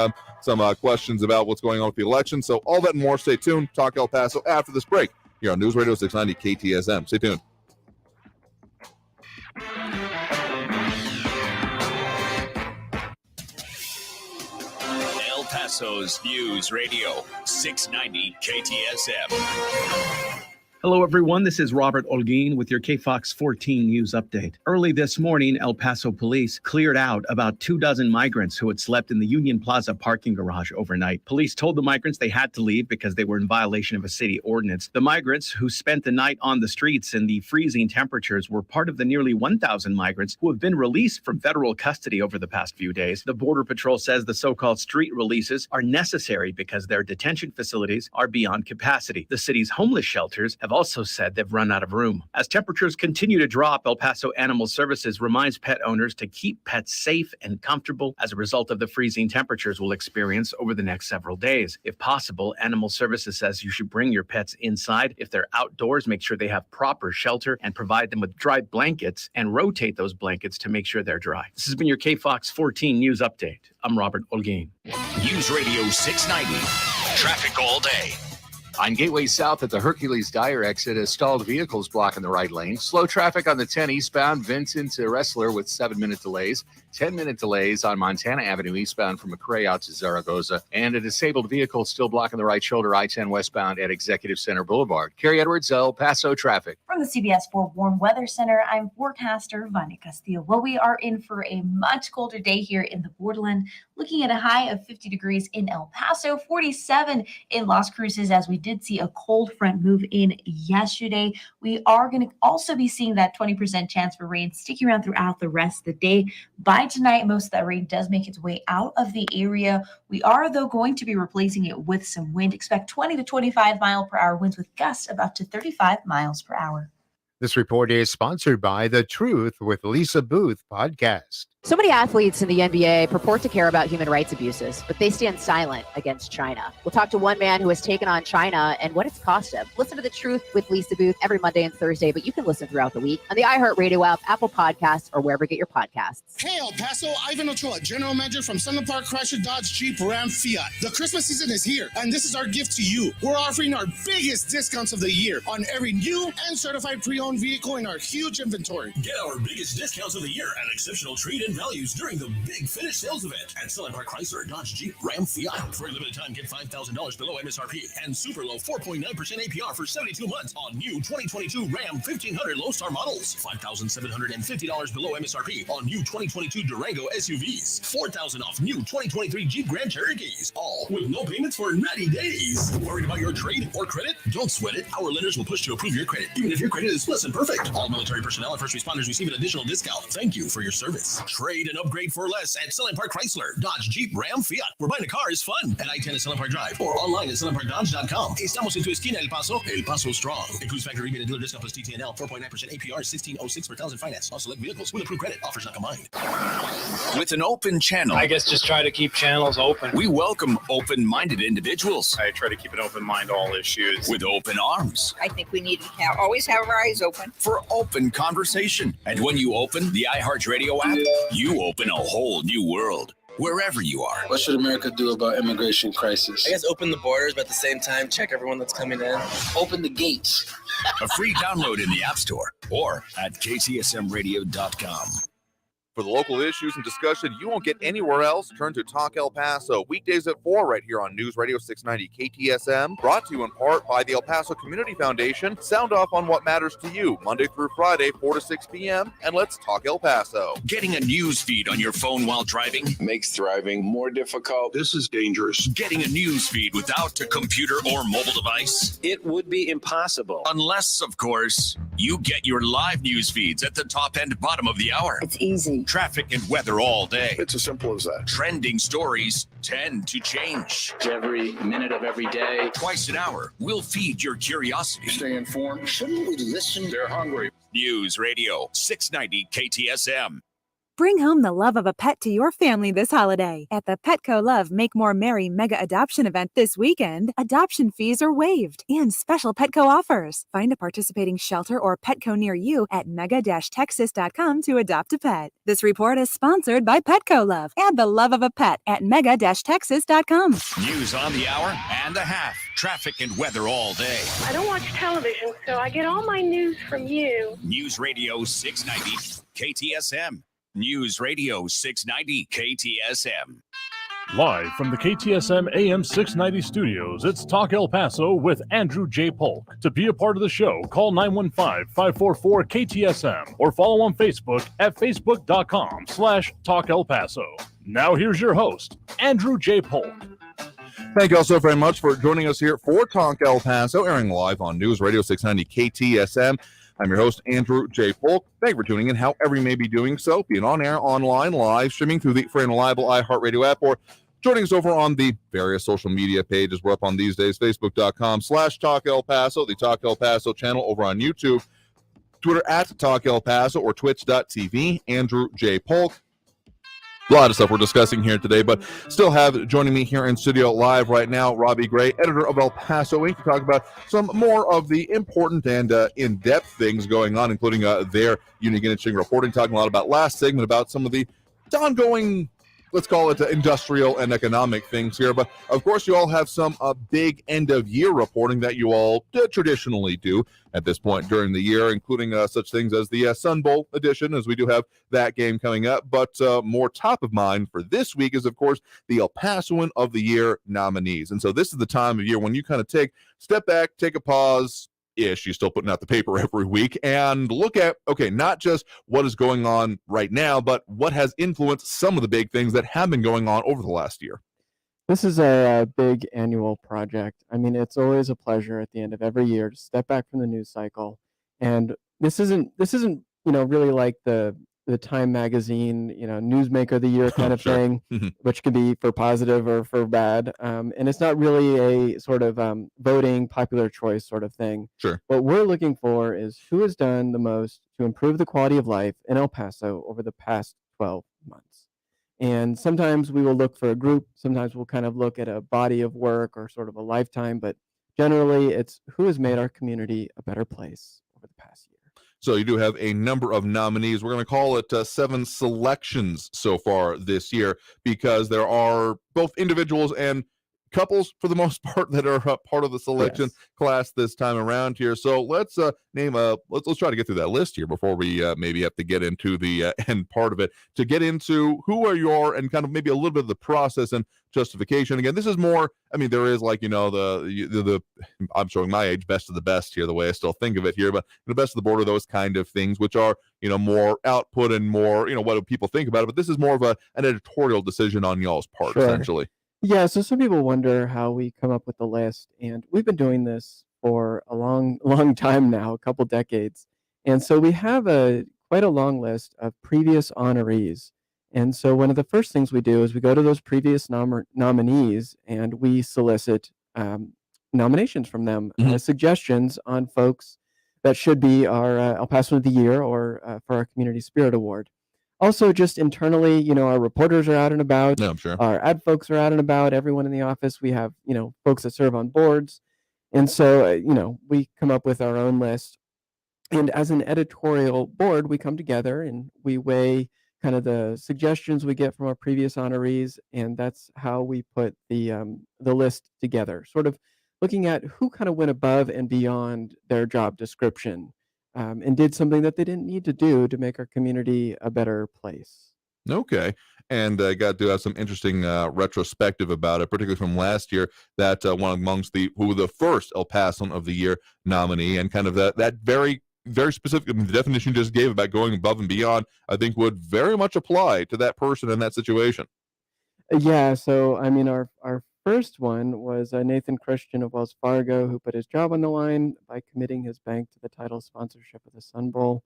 some questions about what's going on with the election. So all that and more. Stay tuned. Talk El Paso after this break here on News Radio 690 KTSM. Stay tuned.
El Paso's News Radio 690 KTSM.
Hello, everyone. This is Robert Olguin with your KFOX 14 News Update. Early this morning, El Paso police cleared out about 24 migrants who had slept in the Union Plaza parking garage overnight. Police told the migrants they had to leave because they were in violation of a city ordinance. The migrants who spent the night on the streets in the freezing temperatures were part of the nearly 1,000 migrants who have been released from federal custody over the past few days. The Border Patrol says the so-called street releases are necessary because their detention facilities are beyond capacity. The city's homeless shelters have also said they've run out of room. As temperatures continue to drop, El Paso Animal Services reminds pet owners to keep pets safe and comfortable as a result of the freezing temperatures we'll experience over the next several days. If possible, Animal Services says you should bring your pets inside. If they're outdoors, make sure they have proper shelter and provide them with dry blankets and rotate those blankets to make sure they're dry. This has been your KFOX 14 News Update. I'm Robert Olguin.
News Radio 690. Traffic all day.
On Gateway South at the Hercules Dyer exit, a stalled vehicles blocking the right lane. Slow traffic on the 10 eastbound Vincent to Wrestler with 7-minute delays. 10-minute delays on Montana Avenue eastbound from McRae out to Zaragoza. And a disabled vehicle still blocking the right shoulder I-10 westbound at Executive Center Boulevard. Carrie Edwards, El Paso traffic.
From the CBS 4 Warm Weather Center, I'm forecaster Vanya Castillo. Well, we are in for a much colder day here in the borderland, looking at a high of 50 degrees in El Paso, 47 in Las Cruces, as we did see a cold front move in yesterday. We are going to also be seeing that 20% chance for rain sticking around throughout the rest of the day. By tonight, most of that rain does make its way out of the area. We are, though, going to be replacing it with some wind. Expect 20 to 25 mile per hour winds with gusts of up to 35 miles per hour.
This report is sponsored by The Truth with Lisa Booth podcast.
So many athletes in the NBA purport to care about human rights abuses, but they stand silent against China. We'll talk to one man who has taken on China and what it's cost him. Listen to The Truth with Lisa Booth every Monday and Thursday, but you can listen throughout the week on the iHeartRadio app, Apple Podcasts, or wherever you get your podcasts.
Hey, El Paso, Ivan Ochoa, General Manager from Sunland Park Chrysler Dodge Jeep Ram Fiat. The Christmas season is here, and this is our gift to you. We're offering our biggest discounts of the year on every new and certified pre-owned vehicle in our huge inventory.
Get our biggest discounts of the year and exceptional trade-in values during the big finish sales event at Sunland Park Chrysler Dodge Jeep Ram Fiat. For a limited time, get $5,000 below MSRP and super low 4.9% APR for 72 months on new 2022 Ram 1500 Lone Star models. $5,750 below MSRP on new 2022 Durango SUVs. $4,000 off new 2023 Jeep Grand Cherokees. All with no payments for 90 days. Worried about your trade or credit? Don't sweat it. Our lenders will push to approve your credit, even if your credit is less than perfect. All military personnel and first responders receive an additional discount. Thank you for your service. Trade and upgrade for less at Sunland Park Chrysler Dodge Jeep Ram Fiat. Where buying a car is fun at I-10 at Sunland Park Drive or online at sunlandparkdodge.com. Estamos en tu esquina, El Paso. El Paso Strong. Includes factory rebate and dealer discount plus TTNL. 4.9% APR, 1606 per thousand finance. On select vehicles with approved credit. Offers not combined.
With an open channel,
I guess just try to keep channels open.
we welcome open-minded individuals
I try to keep an open mind to all issues.
with open arms
I think we need to always have our eyes open.
for open conversation. And when you open the iHeartRadio app, you open a whole new world. Wherever you are.
What should America do about immigration crisis?
I guess open the borders, but at the same time, check everyone that's coming in.
Open the gates.
A free download in the App Store or at ktsmradio.com.
For the local issues and discussion you won't get anywhere else, turn to Talk El Paso, weekdays at 4 right here on News Radio 690 KTSM, brought to you in part by the El Paso Community Foundation. Sound off on what matters to you, Monday through Friday, 4 to 6 p.m., and let's talk El Paso.
Getting a news feed on your phone while driving
makes driving more difficult.
This is dangerous.
Getting a news feed without a computer or mobile device?
It would be impossible.
Unless, of course, you get your live news feeds at the top and bottom of the hour.
It's easy.
Traffic and weather all day.
It's as simple as that.
Trending stories tend to change.
Every minute of every day.
Twice an hour, we'll feed your curiosity.
Stay informed.
Shouldn't we listen?
They're hungry.
News Radio 690 KTSM.
Bring home the love of a pet to your family this holiday. At the Petco Love Make More Merry Mega Adoption Event this weekend, adoption fees are waived and special Petco offers. Find a participating shelter or Petco near you at mega-texas.com to adopt a pet. This report is sponsored by Petco Love. Add the love of a pet at mega-texas.com.
News on the hour and a half. Traffic and weather all day.
I don't watch television, so I get all my news from you.
News Radio 690 KTSM. News Radio 690 KTSM.
Live from the KTSM AM 690 studios, it's Talk El Paso with Andrew J. Polk. To be a part of the show, call 915-544-KTSM or follow on Facebook at facebook.com/Talk El Paso. Now here's your host, Andrew J. Polk.
Thank you all so very much for joining us here for Talk El Paso, airing live on News Radio 690 KTSM. I'm your host, Andrew J. Polk. Thank you for tuning in, however you may be doing so, being on air, online, live, streaming through the free and reliable iHeartRadio app, or joining us over on the various social media pages we're up on these days, facebook.com/Talk El Paso, the Talk El Paso channel over on YouTube, Twitter @Talk El Paso, or twitch.tv, Andrew J. Polk. A lot of stuff we're discussing here today, but still have joining me here in studio live right now, Robbie Gray, editor of El Paso Inc., to talk about some more of the important and in-depth things going on, including their unique and interesting reporting, talking a lot about last segment about some of the ongoing, let's call it industrial and economic things here. But of course, you all have some big end of year reporting that you all traditionally do at this point during the year, including such things as the Sun Bowl edition, as we do have that game coming up. But more top of mind for this week is, of course, the El Pasoan of the Year nominees. And so this is the time of year when you kind of step back, take a pause, ish, you're still putting out the paper every week, and look at, okay, not just what is going on right now, but what has influenced some of the big things that have been going on over the last year.
This is a big annual project. I mean, it's always a pleasure at the end of every year to step back from the news cycle. And this isn't really like the Time Magazine, Newsmaker of the Year kind of
Sure.
thing, which could be for positive or for bad. And it's not really a sort of voting popular choice sort of thing.
Sure.
What we're looking for is who has done the most to improve the quality of life in El Paso over the past 12 months. And sometimes we will look for a group, sometimes we'll kind of look at a body of work or sort of a lifetime, but generally it's who has made our community a better place over the past year.
So you do have a number of nominees. We're going to call it 7 selections so far this year, because there are both individuals and couples for the most part that are part of the selection class this time around here. So let's let's try to get through that list here before we maybe have to get into the end part of it, to get into who are your, and kind of maybe a little bit of the process and justification. Again, this is more, I mean, there is like, the I'm showing my age, best of the best here, the way I still think of it here, but the best of the border, those kind of things, which are, more output and more, what do people think about it. But this is more of an editorial decision on y'all's part, essentially.
Yeah, so some people wonder how we come up with the list, and we've been doing this for a long time now, a couple decades. And so we have quite a long list of previous honorees. And so one of the first things we do is we go to those previous nominees and we solicit nominations from them, suggestions on folks that should be our El Paso of the Year or for our Community Spirit Award. Also, just internally, our reporters are out and about.
Yeah, I'm sure.
Our ad folks are out and about. Everyone in the office, we have, folks that serve on boards. And so, we come up with our own list. And as an editorial board, we come together and we weigh kind of the suggestions we get from our previous honorees. And that's how we put the list together, sort of looking at who kind of went above and beyond their job description. And did something that they didn't need to do to make our community a better place.
Okay. And I got to have some interesting retrospective about it, particularly from last year, that one amongst who the first El Pasoan of the Year nominee, and kind of that very, very specific, the definition you just gave about going above and beyond, I think would very much apply to that person in that situation.
Yeah, so I mean, our first one was Nathan Christian of Wells Fargo, who put his job on the line by committing his bank to the title sponsorship of the Sun Bowl.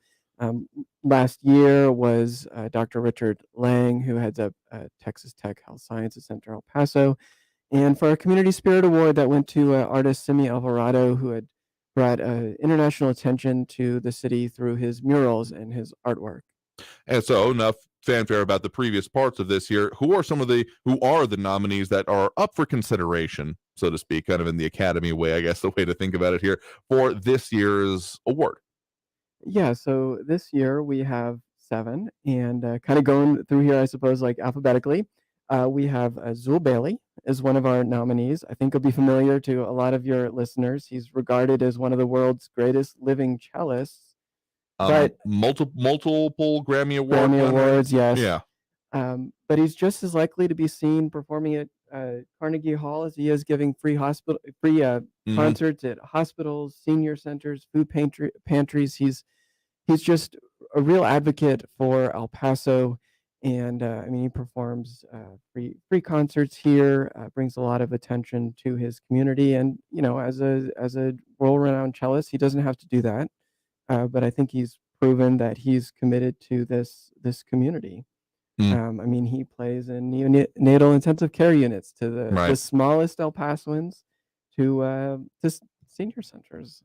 Last year was Dr. Richard Lang, who heads up Texas Tech Health Sciences Center El Paso. And for our Community Spirit Award, that went to artist Simi Alvarado, who had brought international attention to the city through his murals and his artwork.
And so, enough fanfare about the previous parts of this year. Who are the nominees that are up for consideration, so to speak, kind of in the Academy way, I guess the way to think about it here, for this year's award?
Yeah, so this year we have 7, and kind of going through here, I suppose, like alphabetically. We have Zul Bailey is one of our nominees. I think he'll be familiar to a lot of your listeners. He's regarded as one of the world's greatest living cellists. But
multiple Grammy
Awards, yes.
Yeah.
But he's just as likely to be seen performing at Carnegie Hall as he is giving free concerts at hospitals, senior centers, food pantries. He's just a real advocate for El Paso, and I mean, he performs free concerts here, brings a lot of attention to his community, and as a world-renowned cellist, he doesn't have to do that. But I think he's proven that he's committed to this community. I mean, he plays in neonatal intensive care units to the smallest El Pasoans to senior centers.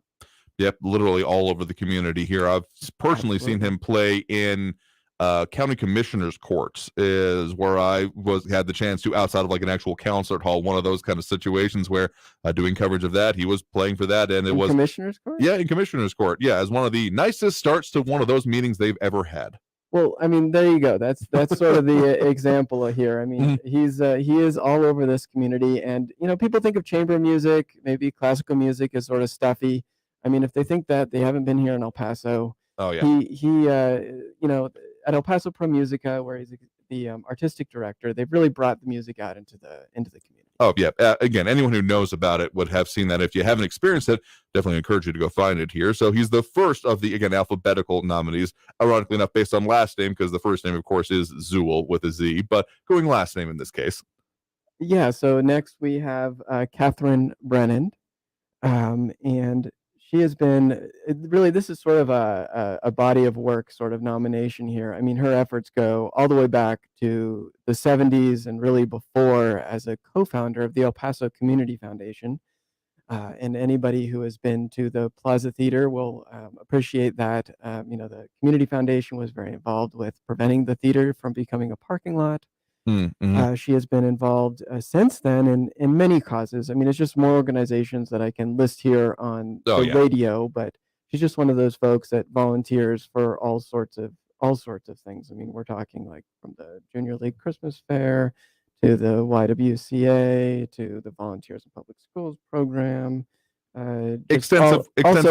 Yep, literally all over the community here. I've personally seen him play in county commissioners' courts, is where I had the chance to, outside of like an actual concert hall, one of those kind of situations where doing coverage of that, he was playing for that, and it was
commissioners' court.
Yeah, in commissioners' court. Yeah, as one of the nicest starts to one of those meetings they've ever had.
Well, I mean, there you go. That's sort of the example here. I mean, he is all over this community, and people think of chamber music, maybe classical music is sort of stuffy. I mean, if they think that, they haven't been here in El Paso.
Oh yeah.
He at El Paso Pro Musica, where he's the artistic director, they've really brought the music out into the community.
Oh yeah. Again, anyone who knows about it would have seen that. If you haven't experienced it, definitely encourage you to go find it here. So he's the first of the, again, alphabetical nominees, ironically enough, based on last name, because the first name, of course, is Zool with a Z, but going last name in this case.
Yeah. So next we have Catherine Brennan, and she has been really, this is sort of a body of work sort of nomination here. I mean, her efforts go all the way back to the 70s and really before, as a co-founder of the El Paso Community Foundation. And anybody who has been to the Plaza Theater will appreciate that. The Community Foundation was very involved with preventing the theater from becoming a parking lot. She has been involved since then in many causes. I mean, it's just more organizations that I can list here on the radio, but she's just one of those folks that volunteers for all sorts of things. I mean, we're talking like from the Junior League Christmas Fair to the YWCA to the Volunteers in Public Schools program.
Extensive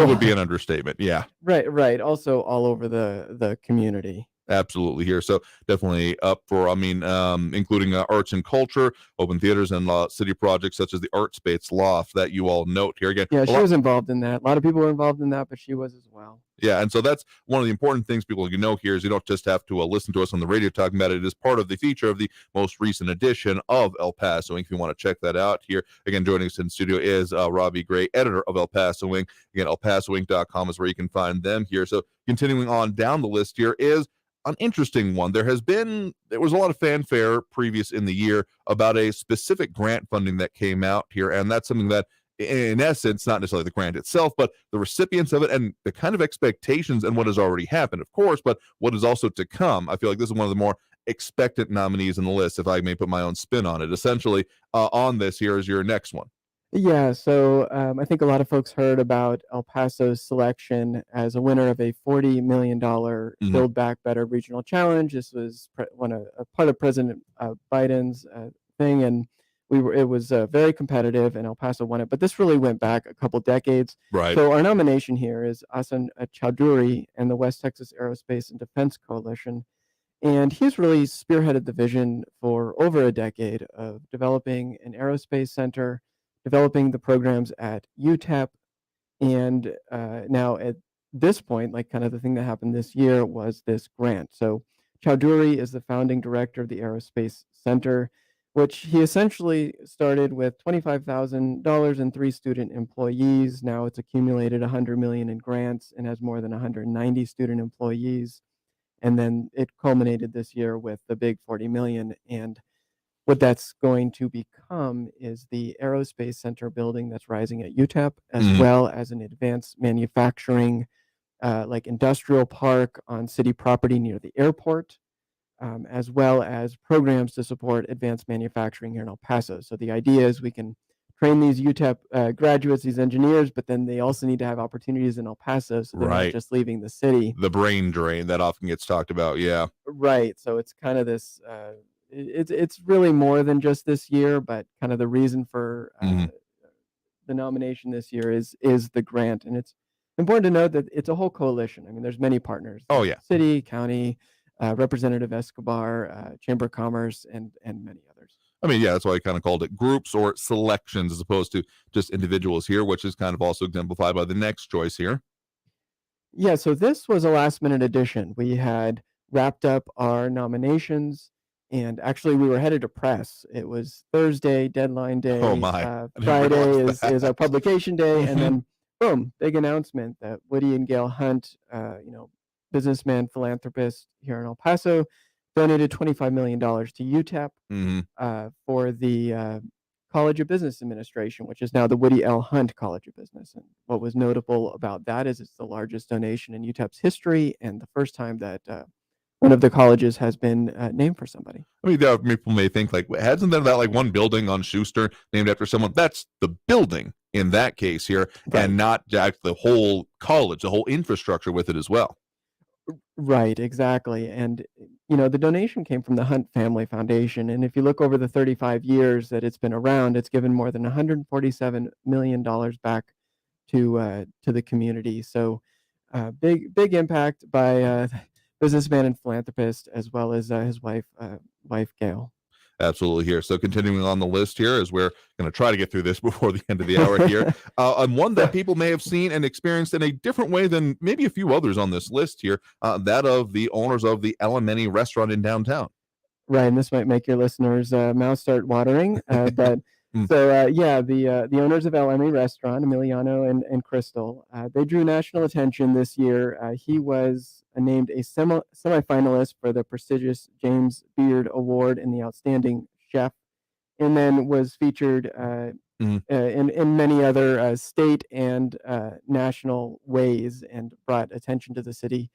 would be an understatement. Yeah.
Right. Also all over the community.
Absolutely here. So definitely up for, including arts and culture, open theaters, and city projects such as the Art Space Loft that you all note here. Again,
yeah, she was involved in that. A lot of people were involved in that, but she was as well.
Yeah, and so that's one of the important things people here is you don't just have to listen to us on the radio talking about it. It is part of the feature of the most recent edition of El Paso Inc. If you want to check that out here. Again, joining us in studio is Robbie Gray, editor of El Paso Inc. Again, elpasoinc.com is where you can find them here. So continuing on down the list here is an interesting one. There was a lot of fanfare previous in the year about a specific grant funding that came out here, and that's something that, in essence, not necessarily the grant itself, but the recipients of it and the kind of expectations and what has already happened, of course, but what is also to come. I feel like this is one of the more expectant nominees in the list, if I may put my own spin on it. Essentially, on this here is your next one.
Yeah, so I think a lot of folks heard about El Paso's selection as a winner of a $40 million Build Back Better regional challenge. This was a part of President Biden's thing, and it was very competitive, and El Paso won it. But this really went back a couple decades.
Right.
So our nomination here is Asan Chowdhury and the West Texas Aerospace and Defense Coalition. And he's really spearheaded the vision for over a decade of developing an aerospace center, developing the programs at UTEP, and now at this point, like kind of the thing that happened this year was this grant. So Chowdhury is the founding director of the Aerospace Center, which he essentially started with $25,000 and 3 student employees. Now it's accumulated $100 million in grants and has more than 190 student employees. And then it culminated this year with the big $40 million. And what that's going to become is the Aerospace Center building that's rising at UTEP, as well as an advanced manufacturing, like industrial park on city property near the airport, as well as programs to support advanced manufacturing here in El Paso. So the idea is we can train these UTEP graduates, these engineers, but then they also need to have opportunities in El Paso, so they're not just leaving the city.
The brain drain that often gets talked about, yeah.
Right. So it's kind of this. It's really more than just this year, but kind of the reason for the nomination this year is the grant, and it's important to note that it's a whole coalition. I mean, there's many partners.
Oh yeah,
city, county, Representative Escobar, Chamber of Commerce, and many others.
I mean, yeah, that's why I kind of called it groups or selections as opposed to just individuals here, which is kind of also exemplified by the next choice here.
Yeah, so this was a last-minute addition. We had wrapped up our nominations. And actually, we were headed to press. It was Thursday, deadline day.
Oh my!
Friday is our publication day, and then boom, big announcement that Woody and Gail Hunt, businessman, philanthropist here in El Paso, donated $25 million to UTEP for the College of Business Administration, which is now the Woody L. Hunt College of Business. And what was notable about that is it's the largest donation in UTEP's history and the first time that one of the colleges has been named for somebody.
I mean, people may think, like, hasn't there that, like, one building on Schuster named after someone? That's the building in that case here, and not the whole college, the whole infrastructure with it as well.
Right, exactly. And, the donation came from the Hunt Family Foundation. And if you look over the 35 years that it's been around, it's given more than $147 million back to the community. So big impact by businessman and philanthropist, as well as his wife Gail.
Absolutely here. So continuing on the list here, as we're going to try to get through this before the end of the hour here, on one that people may have seen and experienced in a different way than maybe a few others on this list here, that of the owners of the Elemeni restaurant in downtown.
Right, and this might make your listeners' mouths start watering, but the owners of Elemeni restaurant, Emiliano and Crystal, they drew national attention this year. He was named a semifinalist for the prestigious James Beard Award in the Outstanding Chef, and then was featured in many other state and national ways, and brought attention to the city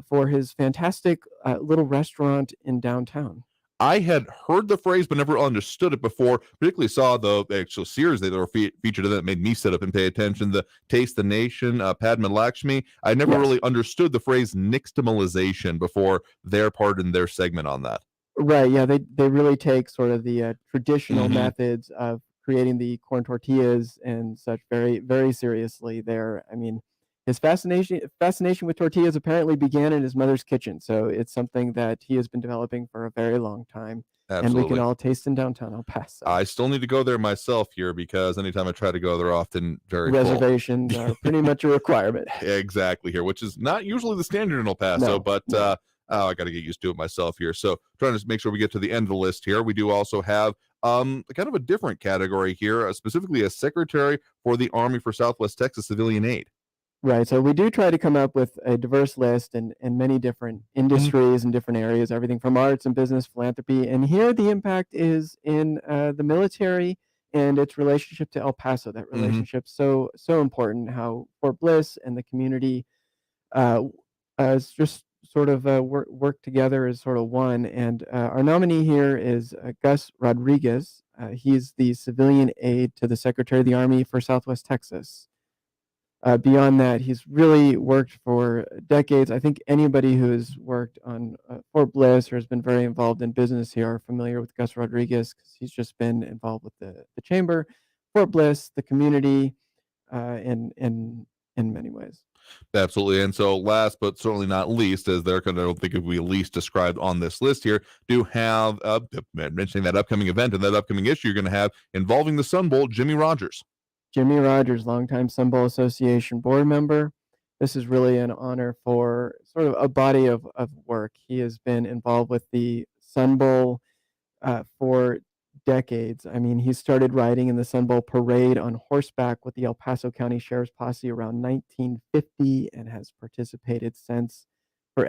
for his fantastic little restaurant in downtown.
I had heard the phrase, but never understood it before. Particularly saw the actual series that were featured in that made me sit up and pay attention. The Taste the Nation, Padma Lakshmi. I never really understood the phrase nixtamalization before their part in their segment on that.
Right. Yeah. They really take sort of the traditional methods of creating the corn tortillas and such very, very seriously there. I mean, his fascination with tortillas apparently began in his mother's kitchen, so it's something that he has been developing for a very long time.
Absolutely.
And we can all taste in downtown El Paso.
I still need to go there myself here, because anytime I try to go, they're often very
reservations are pretty much a requirement.
Exactly here, which is not usually the standard in El Paso, but I got to get used to it myself here. So trying to make sure we get to the end of the list here. We do also have kind of a different category here, specifically a secretary for the Army for Southwest Texas Civilian Aid.
Right. So we do try to come up with a diverse list in many different industries and different areas, everything from arts and business, philanthropy. And here the impact is in the military and its relationship to El Paso. That relationship so important, how Fort Bliss and the community just sort of work together as sort of one. And our nominee here is Gus Rodriguez. He's the civilian aide to the Secretary of the Army for Southwest Texas. Beyond that, he's really worked for decades. I think anybody who has worked on Fort Bliss or has been very involved in business here are familiar with Gus Rodriguez, because he's just been involved with the chamber, Fort Bliss, the community, in many ways.
Absolutely. And so last but certainly not least, as they're going to, I don't think if we least described on this list here, do have mentioning that upcoming event and that upcoming issue you're going to have involving the Sun Bowl, Jimmy Rogers.
Jimmy Rogers, longtime Sun Bowl Association board member. This is really an honor for sort of a body of work. He has been involved with the Sun Bowl for decades. I mean, he started riding in the Sun Bowl parade on horseback with the El Paso County Sheriff's Posse around 1950 and has participated since. For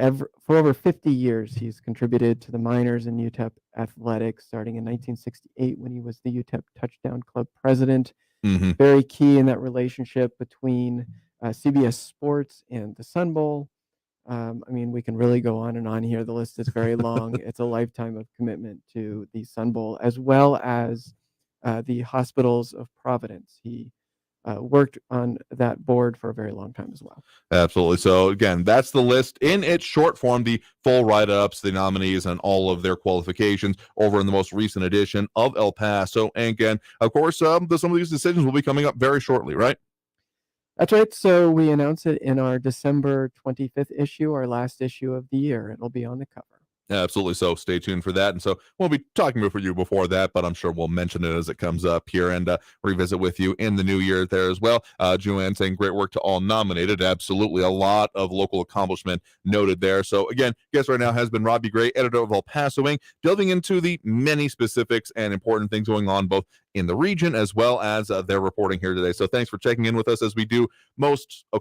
over 50 years, he's contributed to the minors in UTEP athletics, starting in 1968 when he was the UTEP Touchdown Club president. Very key in that relationship between CBS Sports and the Sun Bowl. I mean, we can really go on and on here. The list is very long. It's a lifetime of commitment to the Sun Bowl, as well as the Hospitals of Providence. He worked on that board for a very long time as well.
Absolutely. So again, that's the list in its short form, the full write-ups, the nominees, and all of their qualifications over in the most recent edition of El Paso. And again, of course, some of these decisions will be coming up very shortly, right?
That's right. So we announce it in our December 25th issue, our last issue of the year. It'll be on the cover.
Absolutely. So stay tuned for that. And so we'll be talking with you before that, but I'm sure we'll mention it as it comes up here and revisit with you in the new year there as well. Joanne saying great work to all nominated. Absolutely. A lot of local accomplishment noted there. So again, guest right now has been Robbie Gray, editor of El Paso Inc., delving into the many specifics and important things going on both in the region, as well as their reporting here today. So thanks for checking in with us as we do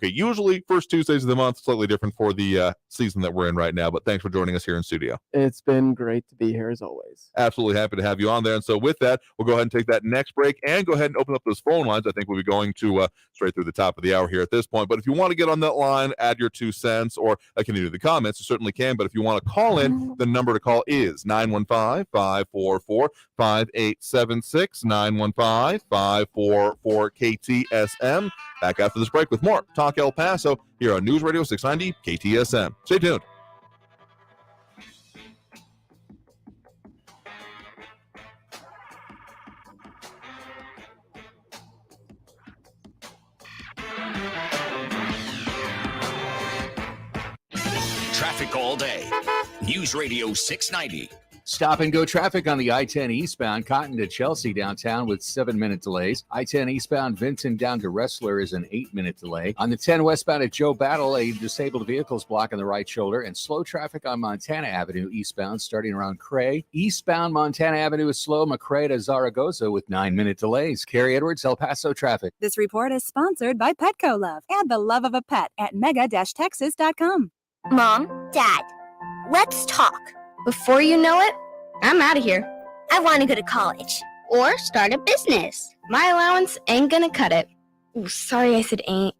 usually first Tuesdays of the month, slightly different for the season that we're in right now. But thanks for joining us here in studio.
It's been great to be here as always.
Absolutely happy to have you on there. And so with that, we'll go ahead and take that next break and go ahead and open up those phone lines. I think we'll be going to straight through the top of the hour here at this point. But if you want to get on that line, add your 2 cents, or continue the comments, you certainly can. But if you want to call in, the number to call is 915-544-5876, 915-544-KTSM. Back after this break with more Talk El Paso here on News Radio 690 KTSM. Stay tuned.
Traffic all day. News Radio 690.
Stop and go traffic on the I-10 eastbound Cotton to Chelsea downtown with 7-minute delays. I-10 eastbound Vinton down to Wrestler is an 8-minute delay. On the 10 westbound at Joe Battle, a disabled vehicle is blocking the right shoulder, and slow traffic on Montana Avenue eastbound starting around Cray. Eastbound Montana Avenue is slow, McRae to Zaragoza with 9-minute delays. Carrie Edwards, El Paso traffic.
This report is sponsored by Petco Love. Add the love of a pet at mega-texas.com.
Mom, Dad, let's talk. Before you know it, I'm out of here. I want to go to college or start a business. My allowance ain't gonna cut it. Ooh, sorry I said ain't.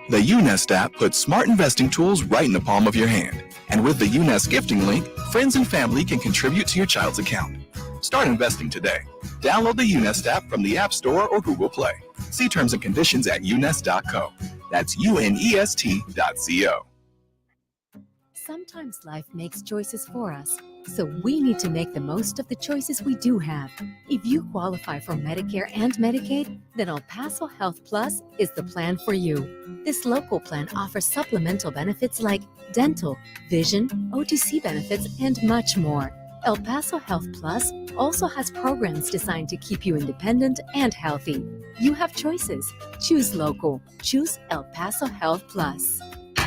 The UNEST app puts smart investing tools right in the palm of your hand. And with the UNEST gifting link, friends and family can contribute to your child's account. Start investing today. Download the UNEST app from the App Store or Google Play. See terms and conditions at unest.co. That's UNEST.co.
Sometimes life makes choices for us, so we need to make the most of the choices we do have. If you qualify for Medicare and Medicaid, then El Paso Health Plus is the plan for you. This local plan offers supplemental benefits like dental, vision, OTC benefits, and much more. El Paso Health Plus also has programs designed to keep you independent and healthy. You have choices. Choose local. Choose El Paso Health Plus.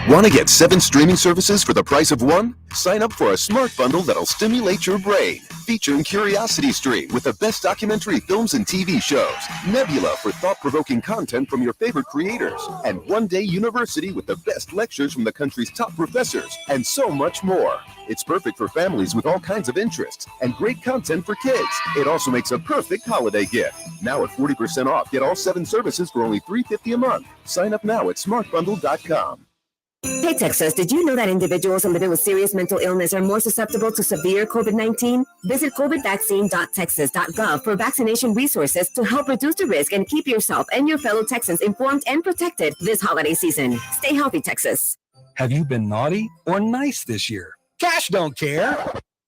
Want to get 7 streaming services for the price of 1? Sign up for a smart bundle that'll stimulate your brain. Featuring Curiosity Stream with the best documentary films and TV shows. Nebula for thought-provoking content from your favorite creators. And One Day University with the best lectures from the country's top professors. And so much more. It's perfect for families with all kinds of interests. And great content for kids. It also makes a perfect holiday gift. Now at 40% off. Get all 7 services for only $3.50 a month. Sign up now at smartbundle.com.
Hey, Texas, did you know that individuals living with serious mental illness are more susceptible to severe COVID-19? Visit covidvaccine.texas.gov for vaccination resources to help reduce the risk and keep yourself and your fellow Texans informed and protected this holiday season. Stay healthy, Texas.
Have you been naughty or nice this year? Cash don't care.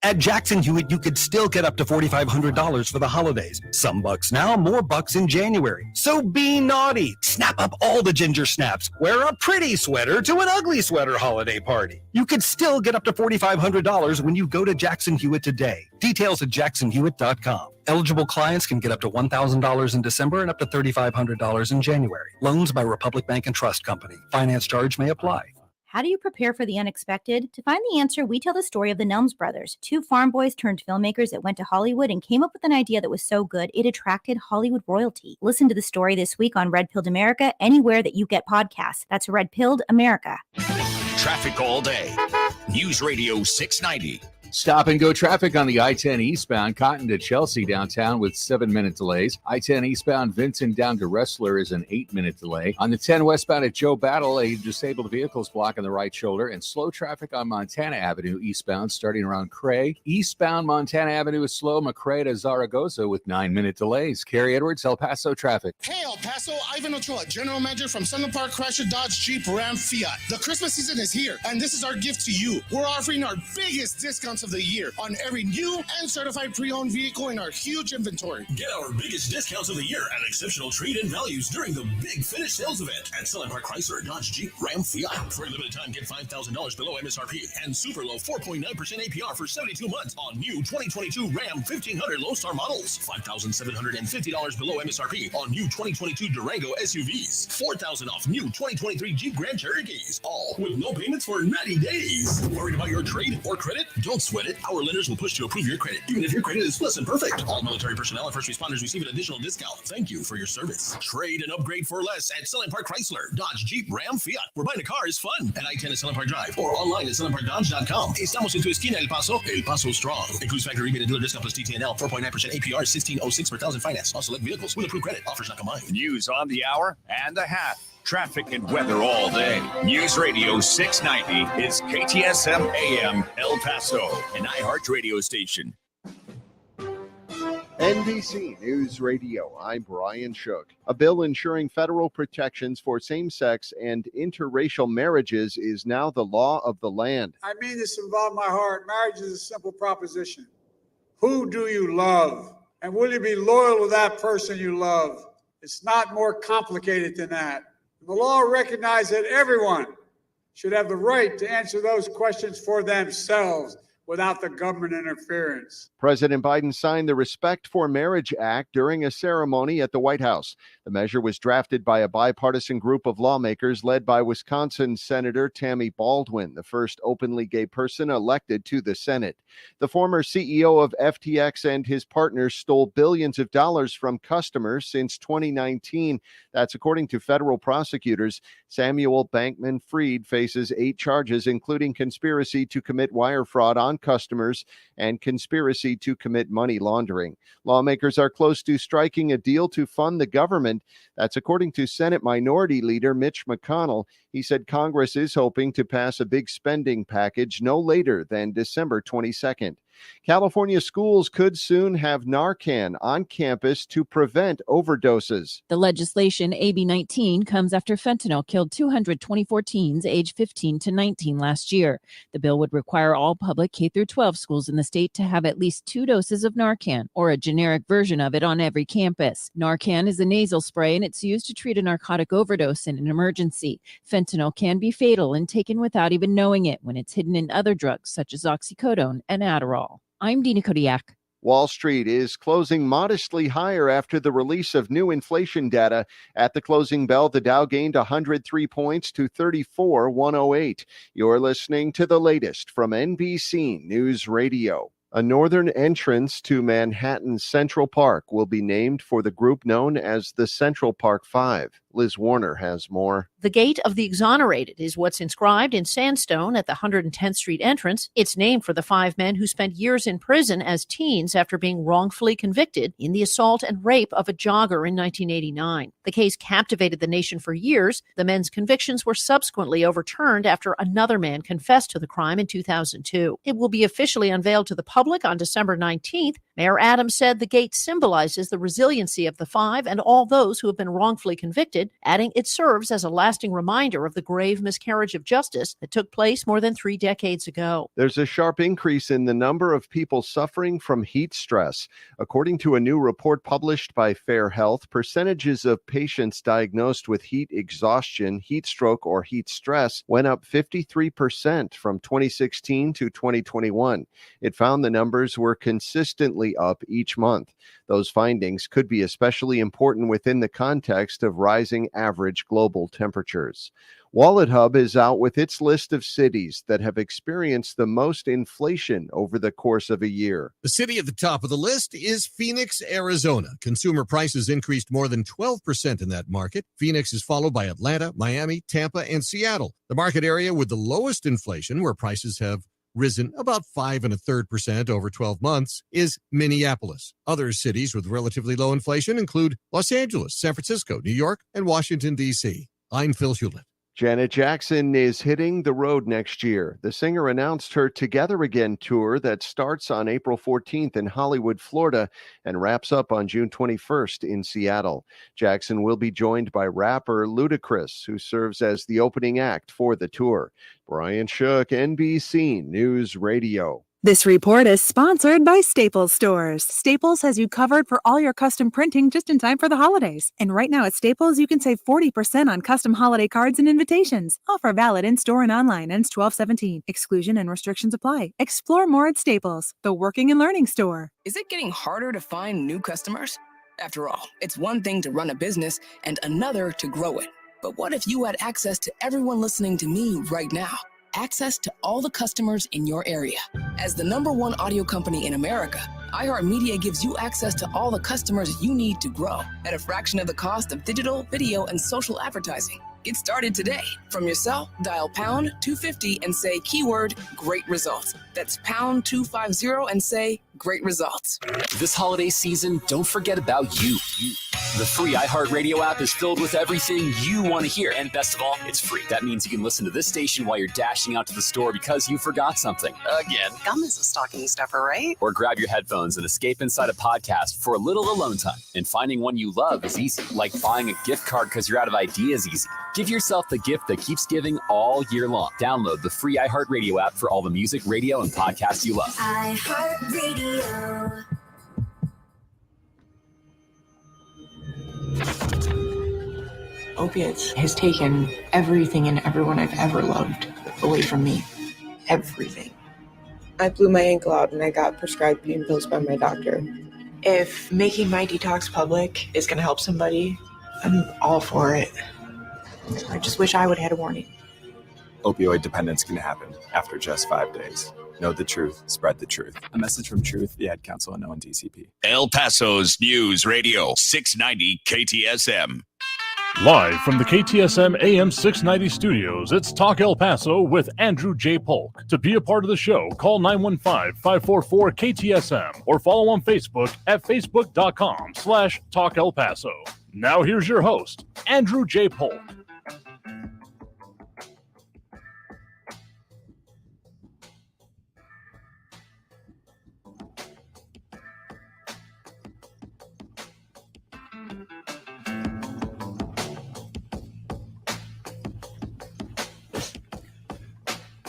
At Jackson Hewitt, you could still get up to $4,500 for the holidays. Some bucks now, more bucks in January. So be naughty. Snap up all the ginger snaps. Wear a pretty sweater to an ugly sweater holiday party. You could still get up to $4,500 when you go to Jackson Hewitt today. Details at jacksonhewitt.com. Eligible clients can get up to $1,000 in December and up to $3,500 in January. Loans by Republic Bank and Trust Company. Finance charge may apply.
How do you prepare for the unexpected? To find the answer, we tell the story of the Nelms brothers, 2 farm boys turned filmmakers that went to Hollywood and came up with an idea that was so good it attracted Hollywood royalty. Listen to the story this week on Red Pilled America, anywhere that you get podcasts. That's Red Pilled America.
Traffic all day. News Radio 690.
Stop and go traffic on the I-10 eastbound Cotton to Chelsea downtown with 7-minute delays. I-10 eastbound Vinton down to Wrestler is an 8-minute delay. On the 10 westbound at Joe Battle, a disabled vehicle is blocking the right shoulder, and slow traffic on Montana Avenue eastbound starting around Cray. Eastbound Montana Avenue is slow, McRae to Zaragoza with 9-minute delays. Carrie Edwards, El Paso traffic.
Hey, El Paso, Ivan Ochoa, General Manager from Sunland Park Chrysler Dodge Jeep Ram Fiat. The Christmas season is here, and this is our gift to you. We're offering our biggest discounts of the year on every new and certified pre-owned vehicle in our huge inventory.
Get our biggest discounts of the year and exceptional trade-in values during the big finish sales event at Sunland Park Chrysler, Dodge, Jeep, Ram, Fiat. For a limited time, get $5,000 below MSRP and super low 4.9% APR for 72 months on new 2022 Ram 1500 Low-Star models. $5,750 below MSRP on new 2022 Durango SUVs. $4,000 off new 2023 Jeep Grand Cherokees. All with no payments for 90 days. Worried about your trade or credit? Don't sweat sweat it. Our lenders will push to approve your credit, even if your credit is less than perfect. All military personnel and first responders receive an additional discount. Thank you for your service. Trade and upgrade for less at Selling Park Chrysler, Dodge, Jeep, Ram, Fiat. Where buying a car is fun. At I-10 at Selling Park Drive or online at sellingparkdodge.com. Estamos en tu esquina, El Paso. El Paso Strong. Includes factory rebate and dealer discount plus TTNL. 4.9% APR, 1606 per thousand finance. On select vehicles with approved credit. Offers not combined.
News on the hour and a half. Traffic and weather all day. News Radio 690 is KTSM AM El Paso, an iHeart radio station.
NBC News Radio, I'm Brian Shook. A bill ensuring federal protections for same-sex and interracial marriages is now the law of the land.
I mean this with all my heart. Marriage is a simple proposition. Who do you love? And will you be loyal to that person you love? It's not more complicated than that. The law recognizes that everyone should have the right to answer those questions for themselves without the government interference.
President Biden signed the Respect for Marriage Act during a ceremony at the White House. The measure was drafted by a bipartisan group of lawmakers led by Wisconsin Senator Tammy Baldwin, the first openly gay person elected to the Senate. The former CEO of FTX and his partners stole billions of dollars from customers since 2019. That's according to federal prosecutors. Samuel Bankman-Fried faces 8 charges, including conspiracy to commit wire fraud on customers and conspiracy to commit money laundering. Lawmakers are close to striking a deal to fund the government. That's according to Senate Minority Leader Mitch McConnell. He said Congress is hoping to pass a big spending package no later than December 22nd. California schools could soon have Narcan on campus to prevent overdoses.
The legislation, AB 19, comes after fentanyl killed 224 teens aged 15 to 19 last year. The bill would require all public K-12 schools in the state to have at least 2 doses of Narcan, or a generic version of it, on every campus. Narcan is a nasal spray, and it's used to treat a narcotic overdose in an emergency. Fentanyl can be fatal and taken without even knowing it when it's hidden in other drugs such as oxycodone and Adderall. I'm Dina Kodiak.
Wall Street is closing modestly higher after the release of new inflation data. At the closing bell, the Dow gained 103 points to 34,108. You're listening to the latest from NBC News Radio. A northern entrance to Manhattan's Central Park will be named for the group known as the Central Park Five. Liz Warner has more.
The Gate of the Exonerated is what's inscribed in sandstone at the 110th Street entrance. It's named for the 5 men who spent years in prison as teens after being wrongfully convicted in the assault and rape of a jogger in 1989. The case captivated the nation for years. The men's convictions were subsequently overturned after another man confessed to the crime in 2002. It will be officially unveiled to the public on December 19th. Mayor Adams said the gate symbolizes the resiliency of the 5 and all those who have been wrongfully convicted, adding it serves as a lasting reminder of the grave miscarriage of justice that took place more than 3 decades ago.
There's a sharp increase in the number of people suffering from heat stress. According to a new report published by Fair Health, percentages of patients diagnosed with heat exhaustion, heat stroke, or heat stress went up 53% from 2016 to 2021. It found the numbers were consistently up each month. Those findings could be especially important within the context of rising average global temperatures. WalletHub is out with its list of cities that have experienced the most inflation over the course of a year.
The city at the top of the list is Phoenix, Arizona. Consumer prices increased more than 12% in that market. Phoenix is followed by Atlanta, Miami, Tampa, and Seattle. The market area with the lowest inflation, where prices have risen about 5 1/3% over 12 months, is Minneapolis. Other cities with relatively low inflation include Los Angeles, San Francisco, New York, and Washington, D.C. I'm Phil Hewlett.
Janet Jackson is hitting the road next year. The singer announced her Together Again tour that starts on April 14th in Hollywood, Florida, and wraps up on June 21st in Seattle. Jackson will be joined by rapper Ludacris, who serves as the opening act for the tour. Brian Shook, NBC News Radio.
This report is sponsored by Staples Stores. Staples has you covered for all your custom printing just in time for the holidays. And right now at Staples, you can save 40% on custom holiday cards and invitations. Offer valid in-store and online. Ends 12/17. Exclusion and restrictions apply. Explore more at Staples, the working and learning store.
Is it getting harder to find new customers? After all, it's one thing to run a business and another to grow it. But what if you had access to everyone listening to me right now? access to all the customers in your area. As the #1 audio company in America, iHeartMedia gives you access to all the customers you need to grow at a fraction of the cost of digital, video, and social advertising. Get started today. From your cell, dial pound 250 and say keyword great results. That's pound 250 and say great results.
This holiday season, don't forget about you. The free iHeartRadio app is filled with everything you want to hear. And best of all, it's free. That means you can listen to this station while you're dashing out to the store because you forgot something. Again.
Gum is a stocking stuffer, right?
Or grab your headphones and escape inside a podcast for a little alone time. And finding one you love is easy. Like buying a gift card because you're out of ideas easy. Give yourself the gift that keeps giving all year long. Download the free iHeartRadio app for all the music, radio, and podcasts you love.
iHeartRadio.
Opiates has taken everything and everyone I've ever loved away from me. Everything.
I blew my ankle out and I got prescribed pain pills by my doctor.
If making my detox public is going to help somebody, I'm all for it. I just wish I would have had a warning.
Opioid dependence can happen after just 5 days. Know the truth, spread the truth. A message from Truth, the Ad Council, and ONDCP.
El Paso's News Radio 690 KTSM.
Live from the KTSM AM 690 studios, it's Talk El Paso with Andrew J. Polk. To be a part of the show, call 915-544-KTSM or follow on Facebook at facebook.com/Talk El Paso. Now here's your host, Andrew J. Polk.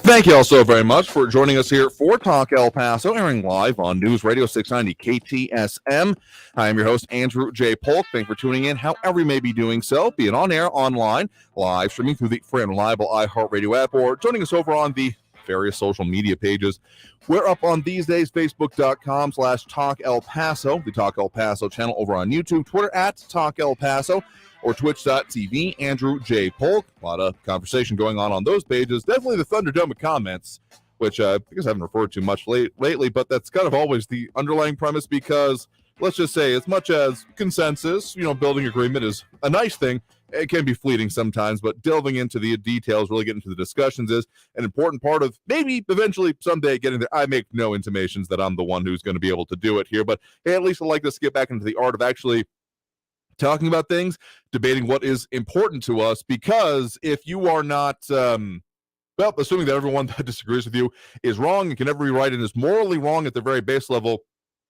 Thank you all so very much for joining us here for Talk El Paso, airing live on News Radio 690 KTSM. I am your host, Andrew J. Polk. Thank you for tuning in, however you may be doing so, be it on air, online, live streaming through the free and reliable iHeartRadio app, or joining us over on the various social media pages. We're up on these days, facebook.com/Talk El Paso, the Talk El Paso channel over on YouTube, Twitter at Talk El Paso, or twitch.tv, Andrew J. Polk. A lot of conversation going on those pages. Definitely the Thunderdome of comments, which I guess I haven't referred to much lately, but that's kind of always the underlying premise because, let's just say, as much as consensus, building agreement is a nice thing, it can be fleeting sometimes, but delving into the details, really getting into the discussions is an important part of maybe eventually someday getting there. I make no intimations that I'm the one who's going to be able to do it here, but hey, at least I'd like us to get back into the art of actually talking about things, debating what is important to us, because if you are not, assuming that everyone that disagrees with you is wrong and can never be right and is morally wrong at the very base level,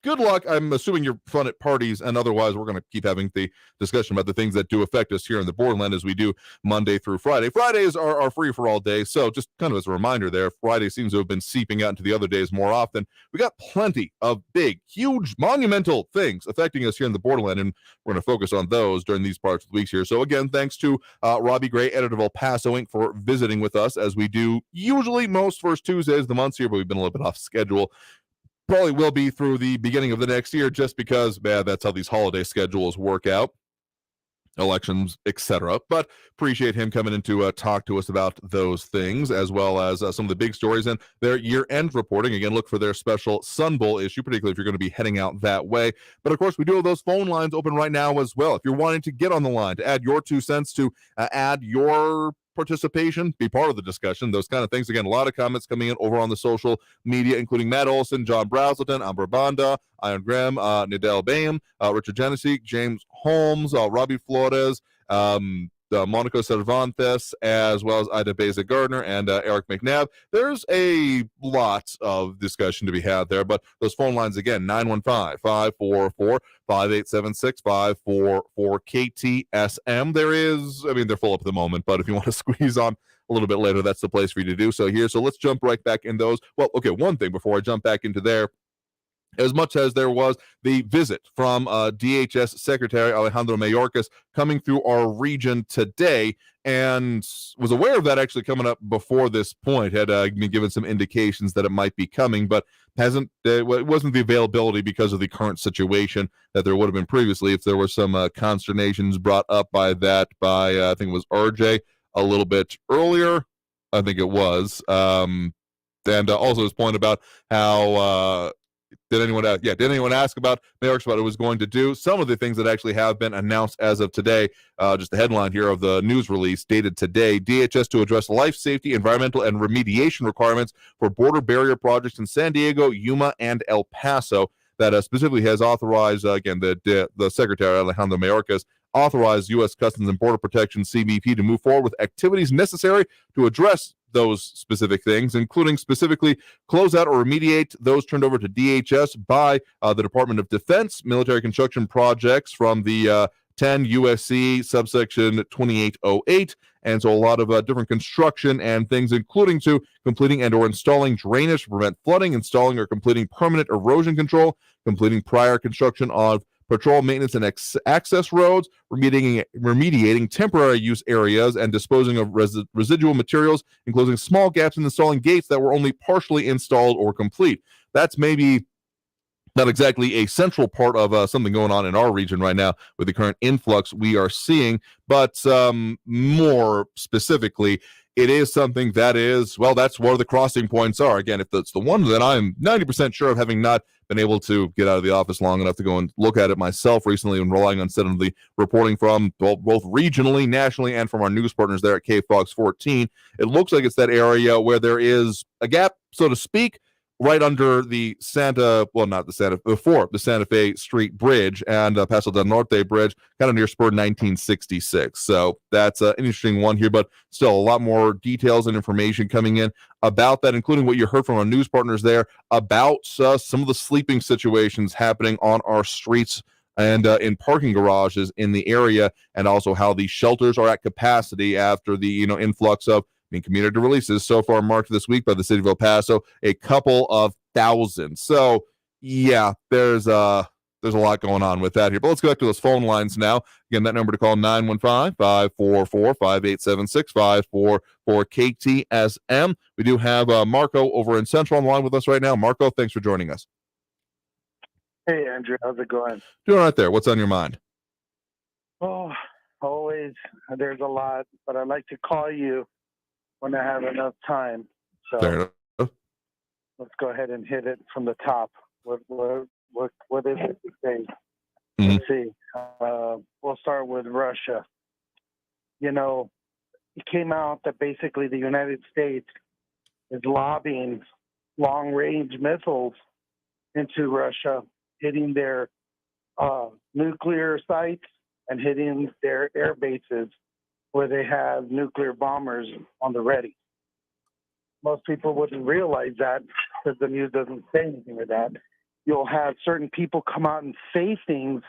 good luck. I'm assuming you're fun at parties, and otherwise we're going to keep having the discussion about the things that do affect us here in the borderland as we do Monday through Friday. Fridays are free for all day, so just kind of as a reminder there, Friday seems to have been seeping out into the other days more often. We got plenty of big, huge, monumental things affecting us here in the borderland, and we're going to focus on those during these parts of the weeks here. So again, thanks to Robbie Gray, editor of El Paso Inc., for visiting with us as we do usually most first Tuesdays of the month here, but we've been a little bit off schedule. Probably will be through the beginning of the next year just because, that's how these holiday schedules work out, elections, etc. But appreciate him coming in to talk to us about those things, as well as some of the big stories and their year-end reporting. Again, look for their special Sun Bowl issue, particularly if you're going to be heading out that way. But of course, we do have those phone lines open right now as well. If you're wanting to get on the line, to add your 2 cents, to add your participation, be part of the discussion, those kind of things. Again, a lot of comments coming in over on the social media, including Matt Olson, John Brazelton, Amber Banda, Iron Graham, Nidal Baim, Richard Genesee, James Holmes, Robbie Flores, Monaco Cervantes, as well as Ida Beza Gardner and Eric McNabb. There's a lot of discussion to be had there, but those phone lines again, 915-544-5876-544-KTSM. They're full up at the moment, but if you want to squeeze on a little bit later, that's the place for you to do so here. So let's jump right back in those. Well, okay, one thing before I jump back into there. As much as there was the visit from DHS Secretary Alejandro Mayorkas coming through our region today, and was aware of that actually coming up before this point, had been given some indications that it might be coming, but it wasn't the availability because of the current situation that there would have been previously if there were some consternations brought up by I think it was RJ a little bit earlier. I think it was. And also his point about how did anyone ask about Mayorkas, what it was going to do? Some of the things that actually have been announced as of today, just the headline here of the news release dated today, DHS to address life safety, environmental, and remediation requirements for border barrier projects in San Diego, Yuma, and El Paso. That specifically has authorized, again, the Secretary, Alejandro Mayorkas, authorized U.S. Customs and Border Protection, CBP, to move forward with activities necessary to address those specific things, including specifically close out or remediate those turned over to DHS by the Department of Defense military construction projects from the 10 USC subsection 2808. And so a lot of different construction and things, including to completing and or installing drainage to prevent flooding, installing or completing permanent erosion control, completing prior construction of patrol maintenance and access roads, remediating temporary use areas, and disposing of residual materials, enclosing small gaps in installing gates that were only partially installed or complete. That's maybe not exactly a central part of something going on in our region right now with the current influx we are seeing, but more specifically, it is something that is, well, that's where the crossing points are. Again, if that's the one that I'm 90% sure of, having not been able to get out of the office long enough to go and look at it myself recently, and relying on some of the reporting from both regionally, nationally, and from our news partners there at KFOX 14, it looks like it's that area where there is a gap, so to speak, right under the before the Santa Fe Street Bridge and Paso del Norte Bridge, kind of near Spur 1966. So that's an interesting one here, but still a lot more details and information coming in about that, including what you heard from our news partners there about some of the sleeping situations happening on our streets and in parking garages in the area, and also how the shelters are at capacity after the influx of community releases so far marked this week by the city of El Paso, a couple of thousand. So yeah, there's a lot going on with that here. But let's go back to those phone lines now. Again, that number to call 915-544-5876, 544-KTSM. We do have Marco over in Central on the line with us right now. Marco, thanks for joining us.
Hey, Andrew. How's it going?
Doing right there. What's on your mind?
Oh, always. There's a lot, but I'd like to call you when I have enough time. So
fair enough.
Let's go ahead and hit it from the top. What is it to say? Let's see. We'll start with Russia. It came out that basically the United States is lobbying long-range missiles into Russia, hitting their nuclear sites and hitting their air bases where they have nuclear bombers on the ready. Most people wouldn't realize that because the news doesn't say anything of that. You'll have certain people come out and say things,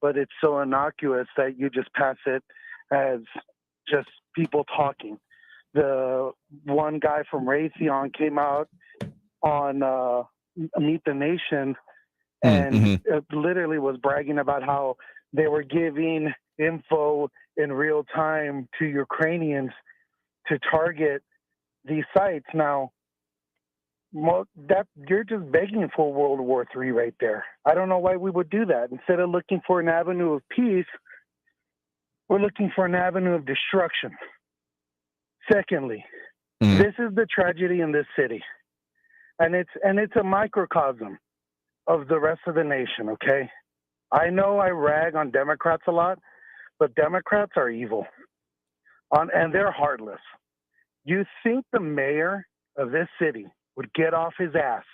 but it's so innocuous that you just pass it as just people talking. The one guy from Raytheon came out on Meet the Nation and it literally was bragging about how they were giving info in real time to Ukrainians to target these sites. Now, that you're just begging for World War III right there. I don't know why we would do that. Instead of looking for an avenue of peace, we're looking for an avenue of destruction. Secondly, this is the tragedy in this city, and it's a microcosm of the rest of the nation. Okay, I know I rag on Democrats a lot, but Democrats are evil, and they're heartless. You think the mayor of this city would get off his ass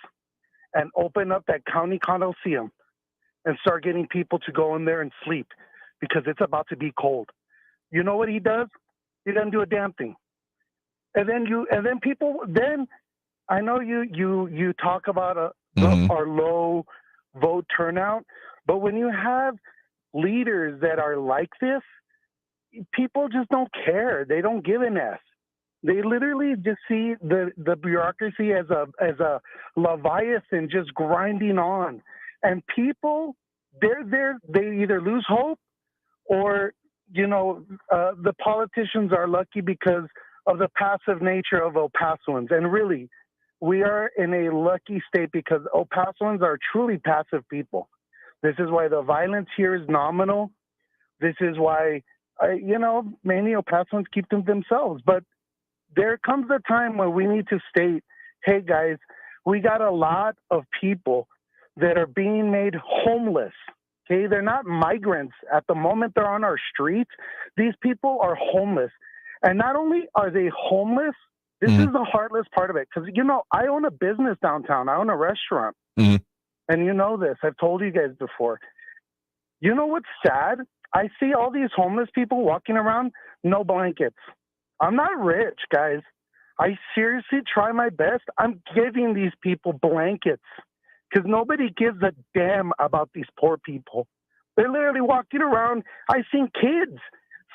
and open up that county coliseum and start getting people to go in there and sleep because it's about to be cold? You know what he does? He doesn't do a damn thing. And then I know you talk about our low vote turnout, but when you have leaders that are like this, people just don't care. They don't give an F. They literally just see the bureaucracy as a leviathan just grinding on, and people they either lose hope or the politicians are lucky because of the passive nature of El Pasoans. And really, we are in a lucky state because El Pasoans are truly passive people. This is why the violence here is nominal. This is why, many El Pasoans keep them themselves. But there comes a time where we need to state, hey, guys, we got a lot of people that are being made homeless. Okay, they're not migrants. At the moment they're on our streets, these people are homeless. And not only are they homeless, this is the heartless part of it. Because, I own a business downtown. I own a restaurant. And you know this. I've told you guys before. You know what's sad? I see all these homeless people walking around, no blankets. I'm not rich, guys. I seriously try my best. I'm giving these people blankets. Because nobody gives a damn about these poor people. They're literally walking around. I've seen kids,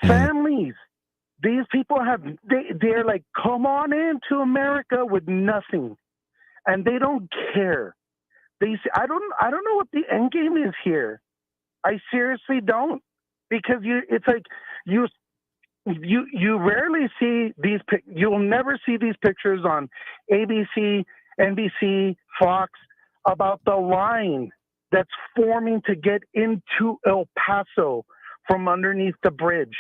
families. These people they're like, come on into America with nothing. And they don't care. They say, I don't know what the end game is here. I seriously don't. Because it's like you rarely see these, you'll never see these pictures on ABC, NBC, Fox, about the line that's forming to get into El Paso from underneath the bridge.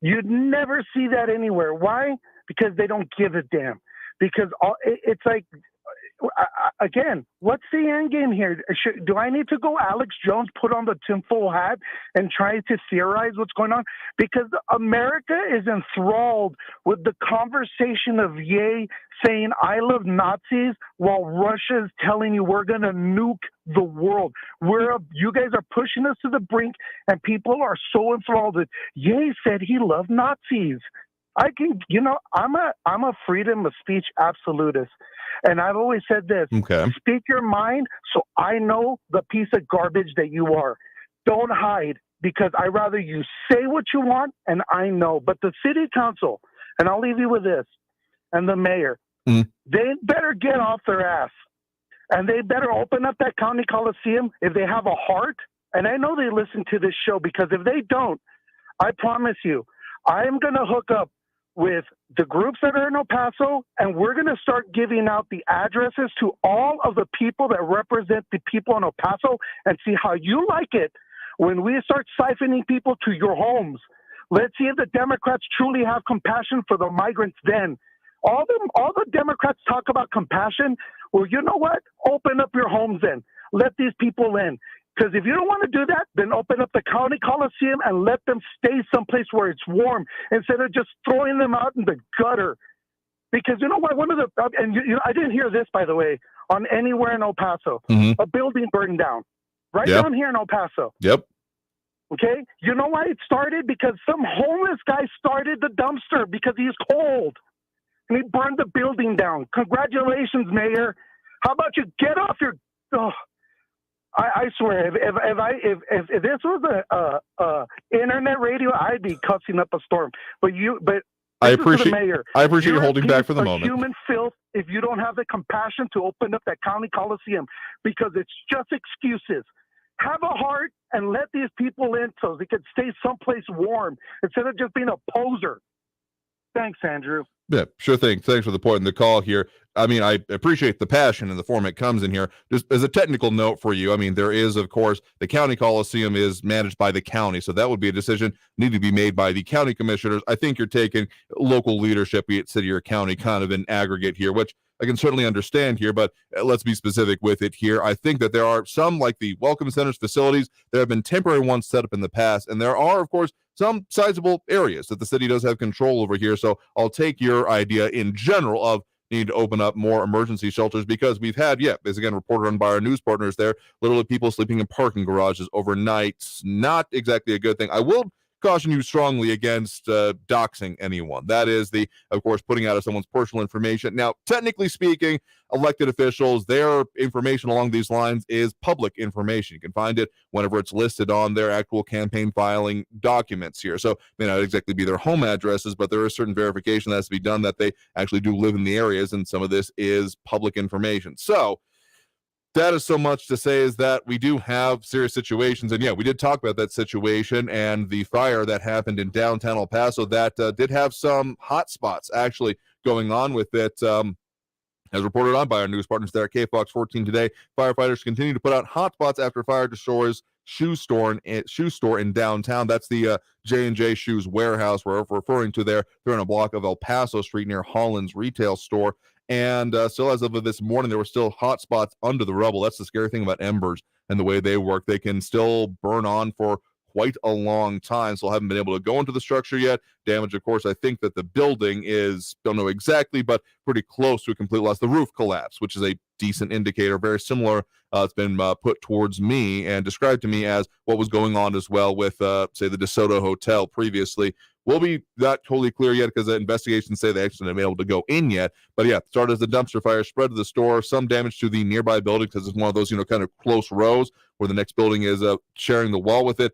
You'd never see that anywhere. Why? Because they don't give a damn. Because it's like, again, what's the end game here? Do I need to go Alex Jones, put on the tinfoil hat, and try to theorize what's going on? Because America is enthralled with the conversation of Ye saying, I love Nazis, while Russia is telling you we're going to nuke the world. You guys are pushing us to the brink, and people are so enthralled that Ye said he loved Nazis. I'm a freedom of speech absolutist. And I've always said this, speak your mind so I know the piece of garbage that you are. Don't hide, because I'd rather you say what you want and I know. But the city council, and I'll leave you with this, and the mayor, they better get off their ass. And they better open up that county coliseum if they have a heart. And I know they listen to this show, because if they don't, I promise you, I'm going to hook up with the groups that are in El Paso, and we're going to start giving out the addresses to all of the people that represent the people in El Paso, and see how you like it when we start siphoning people to your homes. Let's see if the Democrats truly have compassion for the migrants then. All the Democrats talk about compassion. Well, you know what? Open up your homes then. Let these people in. Because if you don't want to do that, then open up the county coliseum and let them stay someplace where it's warm, instead of just throwing them out in the gutter. Because you know what? I didn't hear this, by the way, on anywhere in El Paso. A building burned down down here in El Paso. Okay? You know why it started? Because some homeless guy started the dumpster because he's cold. And he burned the building down. Congratulations, Mayor. How about you get off your... I swear, if this was a internet radio, I'd be cussing up a storm. But I appreciate
you holding back for the moment.
Human filth. If you don't have the compassion to open up that county coliseum, because it's just excuses. Have a heart and let these people in so they can stay someplace warm instead of just being a poser. Thanks, Andrew.
Yeah, sure thing. Thanks for the point in the call here. I mean, I appreciate the passion and the form it comes in here. Just as a technical note for you, I mean, there is, of course, the county coliseum is managed by the county, so that would be a decision need to be made by the county commissioners. I think you're taking local leadership, be it city or county, kind of an aggregate here, which I can certainly understand here, but let's be specific with it here. I think that there are some, like the Welcome Centers facilities, there have been temporary ones set up in the past, and there are, of course, some sizable areas that the city does have control over here. So I'll take your idea in general of need to open up more emergency shelters, because we've had, as again reported on by our news partners there, literally people sleeping in parking garages overnight. Not exactly a good thing. I will caution you strongly against doxing anyone. That is of course, putting out of someone's personal information. Now, technically speaking, elected officials, their information along these lines is public information. You can find it whenever it's listed on their actual campaign filing documents here. So it may not exactly be their home addresses, but there is certain verification that has to be done that they actually do live in the areas, and some of this is public information. So that is so much to say is that we do have serious situations. And we did talk about that situation and the fire that happened in downtown El Paso that did have some hot spots actually going on with it. As reported on by our news partners there at KFOX 14 today, firefighters continue to put out hot spots after fire destroys shoe store in downtown. That's the J&J Shoes warehouse we're referring to there. They're on a block of El Paso Street near Holland's retail store. And still, as of this morning, there were still hot spots under the rubble. That's the scary thing about embers and the way they work. They can still burn on for quite a long time, so I haven't been able to go into the structure yet. Damage, of course, I think that the building is, don't know exactly, but pretty close to a complete loss. The roof collapse, which is a decent indicator, very similar. It's been put towards me and described to me as what was going on as well with, say, the DeSoto Hotel previously. We'll be not totally clear yet because the investigations say they actually haven't been able to go in yet. But yeah, started as a dumpster fire, spread to the store, some damage to the nearby building because it's one of those, kind of close rows where the next building is sharing the wall with it.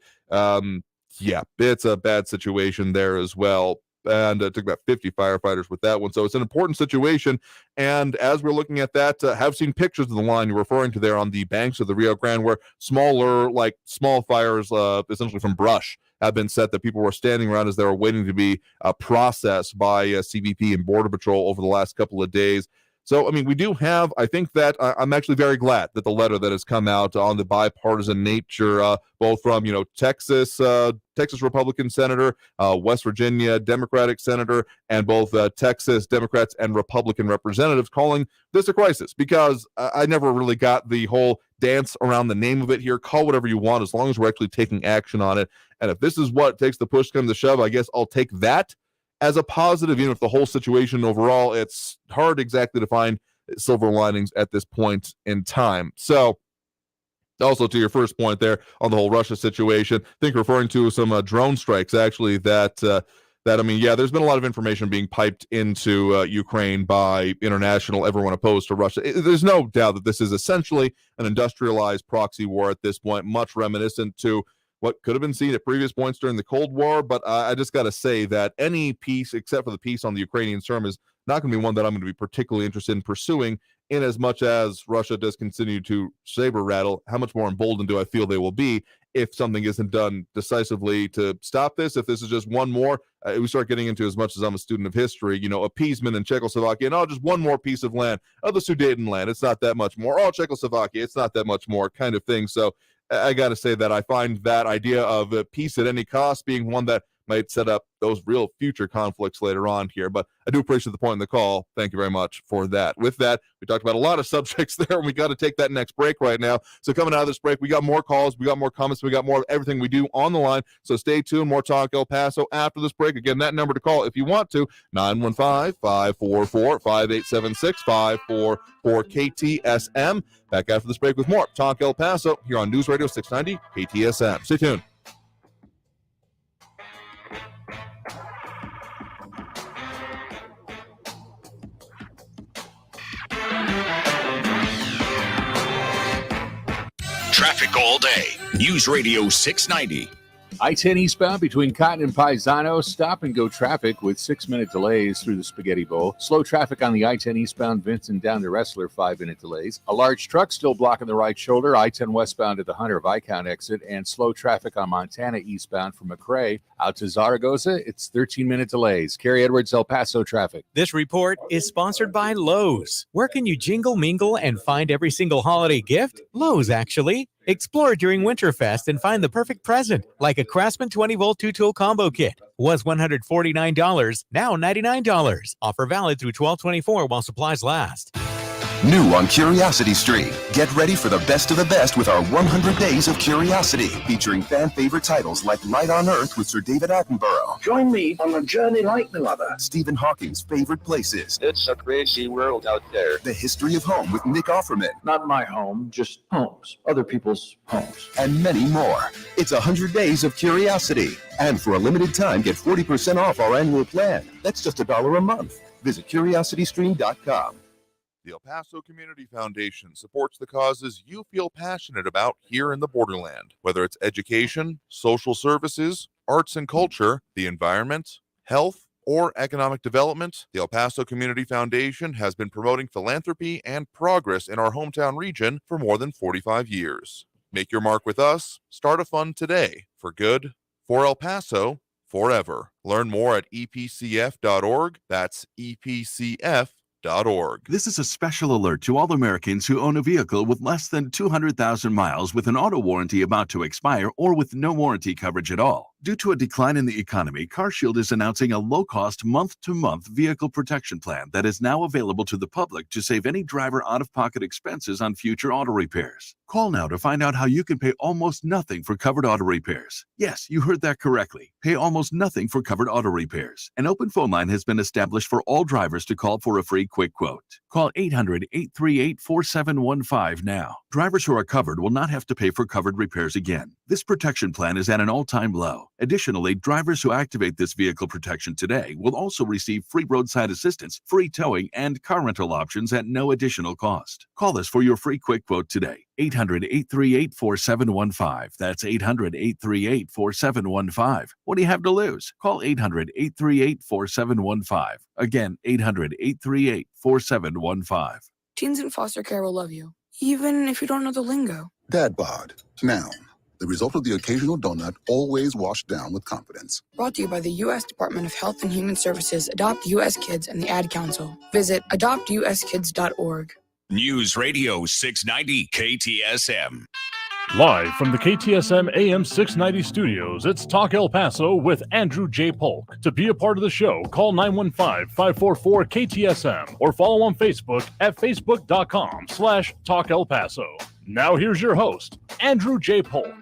Yeah, it's a bad situation there as well. And it took about 50 firefighters with that one. So it's an important situation. And as we're looking at that, have seen pictures of the line you're referring to there on the banks of the Rio Grande where small fires, essentially from brush, have been set that people were standing around as they were waiting to be processed by CBP and Border Patrol over the last couple of days. So, we do have, I think that I'm actually very glad that the letter that has come out on the bipartisan nature, both from, Texas Republican Senator, West Virginia Democratic Senator, and both Texas Democrats and Republican representatives calling this a crisis, because I never really got the whole dance around the name of it here. Call whatever you want, as long as we're actually taking action on it. And if this is what takes the push come to shove, I guess I'll take that as a positive, even if the whole situation overall, it's hard exactly to find silver linings at this point in time. So, also to your first point there on the whole Russia situation, I think referring to some drone strikes, actually, there's been a lot of information being piped into Ukraine by everyone opposed to Russia. There's no doubt that this is essentially an industrialized proxy war at this point, much reminiscent to what could have been seen at previous points during the Cold War. But I just got to say that any peace, except for the peace on the Ukrainian term, is not going to be one that I'm going to be particularly interested in pursuing, in as much as Russia does continue to saber rattle. How much more emboldened do I feel they will be if something isn't done decisively to stop this? If this is just one more, we start getting into, as much as I'm a student of history, appeasement in Czechoslovakia, and just one more piece of land. The Sudetenland, it's not that much more. Czechoslovakia, it's not that much more, kind of thing. So I got to say that I find that idea of peace at any cost being one that might set up those real future conflicts later on here. But I do appreciate the point in the call. Thank you very much for that. With that, we talked about a lot of subjects there, and we got to take that next break right now. So coming out of this break, we got more calls, we got more comments, we got more of everything we do on the line. So stay tuned. More Talk El Paso after this break. Again, that number to call if you want to, 915-544-5876, 544 KTSM. Back after this break with more Talk El Paso here on News Radio 690 KTSM. Stay tuned.
Traffic all day. News Radio 690.
I-10 eastbound between Cotton and Paisano, stop-and-go traffic with 6-minute delays through the Spaghetti Bowl. Slow traffic on the I-10 eastbound Vincent down to Wrestler, 5-minute delays. A large truck still blocking the right shoulder, I-10 westbound at the Hunter Viscount exit, and slow traffic on Montana eastbound from McRae out to Zaragoza. It's 13-minute delays. Kerry Edwards, El Paso traffic.
This report is sponsored by Lowe's. Where can you jingle, mingle, and find every single holiday gift? Lowe's, actually. Explore during Winterfest and find the perfect present, like a Craftsman 20-volt 2-tool combo kit. Was $149, now $99. Offer valid through 12/24 while supplies last.
New on Curiosity Street. Get ready for the best of the best with our 100 Days of Curiosity, featuring fan favorite titles like Light on Earth with Sir David Attenborough. Join me on a journey like no other. Stephen Hawking's favorite places. It's a crazy world out there. The History of Home with Nick Offerman. Not my home, just homes. Other people's homes. And many more. It's 100 Days of Curiosity. And for a limited time, get 40% off our annual plan. That's just $1 a month. Visit CuriosityStream.com.
The El Paso Community Foundation supports the causes you feel passionate about here in the borderland, whether it's education, social services, arts and culture, the environment, health, or economic development. The El Paso Community Foundation has been promoting philanthropy and progress in our hometown region for more than 45 years. Make your mark with us. Start a fund today for good, for El Paso, forever. Learn more at epcf.org. That's epcf.org. TotalEnergySave.org.
This is a special alert to all Americans who own a vehicle with less than 200,000 miles with an auto warranty about to expire or with no warranty coverage at all. Due to a decline in the economy, CarShield is announcing a low-cost month-to-month vehicle protection plan that is now available to the public to save any driver out-of-pocket expenses on future auto repairs. Call now to find out how you can pay almost nothing for covered auto repairs. Yes, you heard that correctly. Pay almost nothing for covered auto repairs. An open phone line has been established for all drivers to call for a free quick quote. Call 800-838-4715 now. Drivers who are covered will not have to pay for covered repairs again. This protection plan is at an all-time low. Additionally, drivers who activate this vehicle protection today will also receive free roadside assistance, free towing, and car rental options at no additional cost. Call us for your free quick quote today. 800-838-4715. That's 800-838-4715. What do you have to lose? Call 800-838-4715. Again, 800-838-4715.
Teens in foster care will love you, even if you don't know the lingo.
Dad bod, noun. The result of the occasional donut, always washed down with confidence.
Brought to you by the U.S. Department of Health and Human Services, Adopt U.S. Kids, and the Ad Council. Visit adoptuskids.org.
News Radio 690 KTSM.
Live from the KTSM AM 690 studios, it's Talk El Paso with Andrew J. Polk. To be a part of the show, call 915-544-KTSM or follow on Facebook at facebook.com/Talk El Paso. Now here's your host, Andrew J. Polk.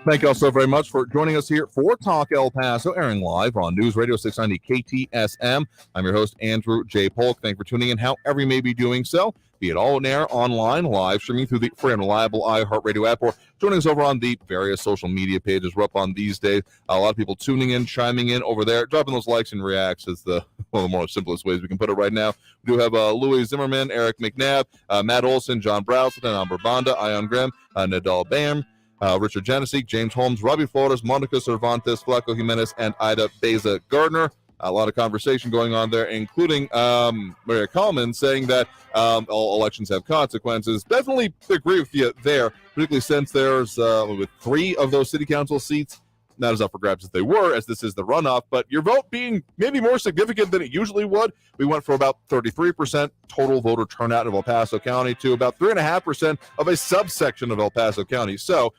Thank you all so very much for joining us here for Talk El Paso, airing live on News Radio 690 KTSM. I'm your host, Andrew J. Polk. Thank you for tuning in, however you may be doing so, be it all in air, online, live streaming through the free and reliable iHeartRadio app, or joining us over on the various social media pages we're up on these days. A lot of people tuning in, chiming in over there, dropping those likes and reacts is one of the more simplest ways we can put it right now. We do have Louis Zimmerman, Eric McNabb, Matt Olson, John Browson, Amber Banda, Ion Grimm, Nadal Bam, Richard Janicek, James Holmes, Robbie Flores, Monica Cervantes, Flaco Jimenez, and Ida Beza Gardner. A lot of conversation going on there, including Maria Kalman saying that all elections have consequences. Definitely agree with you there, particularly since there's with 3 of those city council seats not as up for grabs as they were, as this is the runoff, but your vote being maybe more significant than it usually would. We went from about 33% total voter turnout of El Paso County to about 3.5% of a subsection of El Paso County. So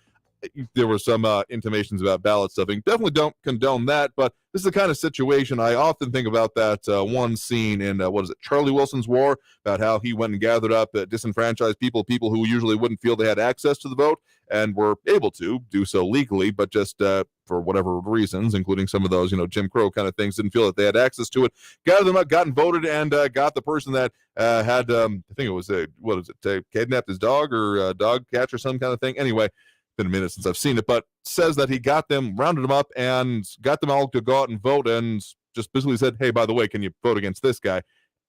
there were some intimations about ballot stuffing. Definitely don't condone that, but this is the kind of situation I often think about that one scene in, Charlie Wilson's War, about how he went and gathered up disenfranchised people who usually wouldn't feel they had access to the vote and were able to do so legally, but just for whatever reasons, including some of those, Jim Crow kind of things, didn't feel that they had access to it, gathered them up, gotten voted, and got the person that had, I think it was, kidnapped his dog or dog catch or some kind of thing. Anyway, been a minute since I've seen it, but says that he got them, rounded them up, and got them all to go out and vote, and just basically said, hey, by the way, can you vote against this guy?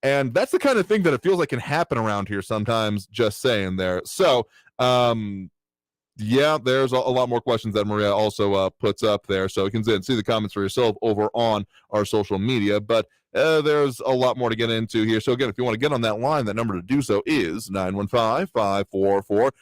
And that's the kind of thing that it feels like can happen around here sometimes, just saying there. So, yeah, there's a lot more questions that Maria also puts up there, so you can see the comments for yourself over on our social media, but there's a lot more to get into here. So again, if you want to get on that line, that number to do so is 915-544-5876,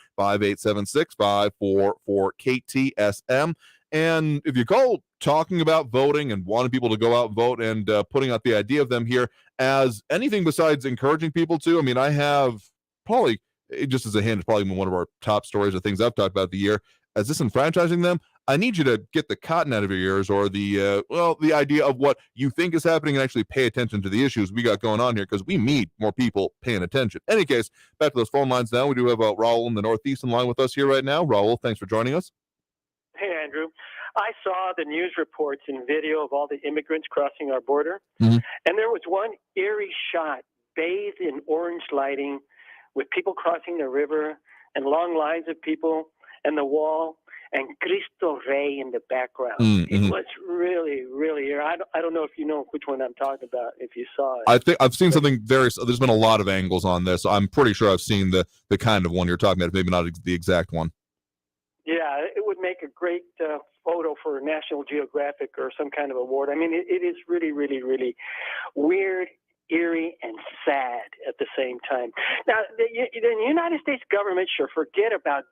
544-KTSM. And if you call talking about voting and wanting people to go out and vote and putting out the idea of them here as anything besides encouraging people to, I mean, I have probably, just as a hint, it's probably been one of our top stories or things I've talked about the year, as disenfranchising them. I need you to get the cotton out of your ears, or the idea of what you think is happening, and actually pay attention to the issues we got going on here, because we need more people paying attention. Any case, back to those phone lines now. We do have Raul in the Northeastern line with us here right now. Raul, thanks for joining us.
Hey, Andrew. I saw the news reports and video of all the immigrants crossing our border,
Mm-hmm.
and there was one eerie shot bathed in orange lighting with people crossing the river and long lines of people and the wall and Cristo Rey in the background.
Mm-hmm.
It was really, really eerie. I don't know if you know which one I'm talking about, if you saw it.
I think I've seen something there's been a lot of angles on this. I'm pretty sure I've seen the kind of one you're talking about, maybe not the exact one.
Yeah, it would make a great photo for National Geographic or some kind of award. I mean, it is really, really, really weird, eerie, and sad at the same time. Now, the United States government should forget about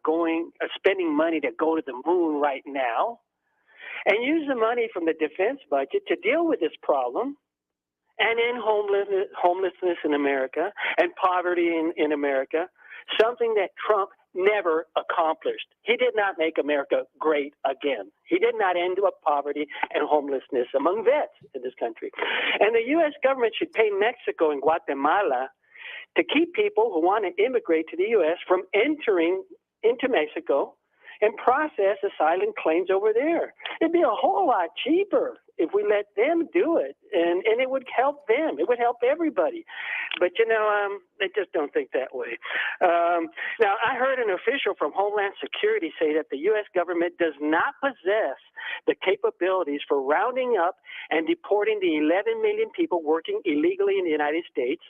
spending money to go to the moon right now, and use the money from the defense budget to deal with this problem and end homelessness in America and poverty in America, something that Trump never accomplished. He did not make America great again. He did not end up poverty and homelessness among vets in this country. And the U.S. government should pay Mexico and Guatemala to keep people who want to immigrate to the U.S. from entering into Mexico and process asylum claims over there. It'd be a whole lot cheaper if we let them do it, and it would help them. It would help everybody. But, they just don't think that way. Now, I heard an official from Homeland Security say that the U.S. government does not possess the capabilities for rounding up and deporting the 11 million people working illegally in the United States.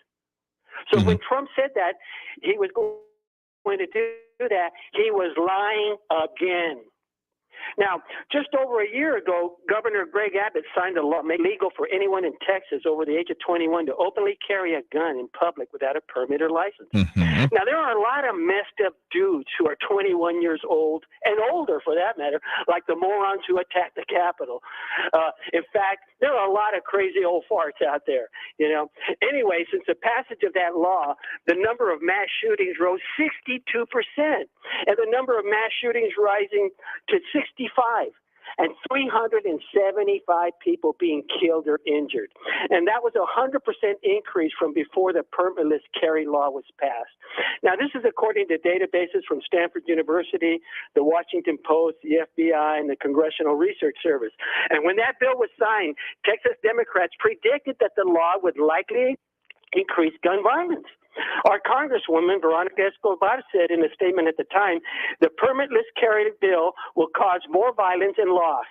So when Trump said that he was going to do that, he was lying again. Now, just over a year ago, Governor Greg Abbott signed a law making it legal for anyone in Texas over the age of 21 to openly carry a gun in public without a permit or license. Now, there are a lot of messed up dudes who are 21 years old and older, for that matter, like the morons who attacked the Capitol. In fact, there are a lot of crazy old farts out there, Anyway, since the passage of that law, the number of mass shootings rose 62%, and the number of mass shootings rising to 65, and 375 people being killed or injured. And that was a 100% increase from before the permitless carry law was passed. Now, this is according to databases from Stanford University, the Washington Post, the FBI, and the Congressional Research Service. And when that bill was signed, Texas Democrats predicted that the law would likely increase gun violence. Our Congresswoman, Veronica Escobar, said in a statement at the time, the permitless carry bill will cause more violence and loss.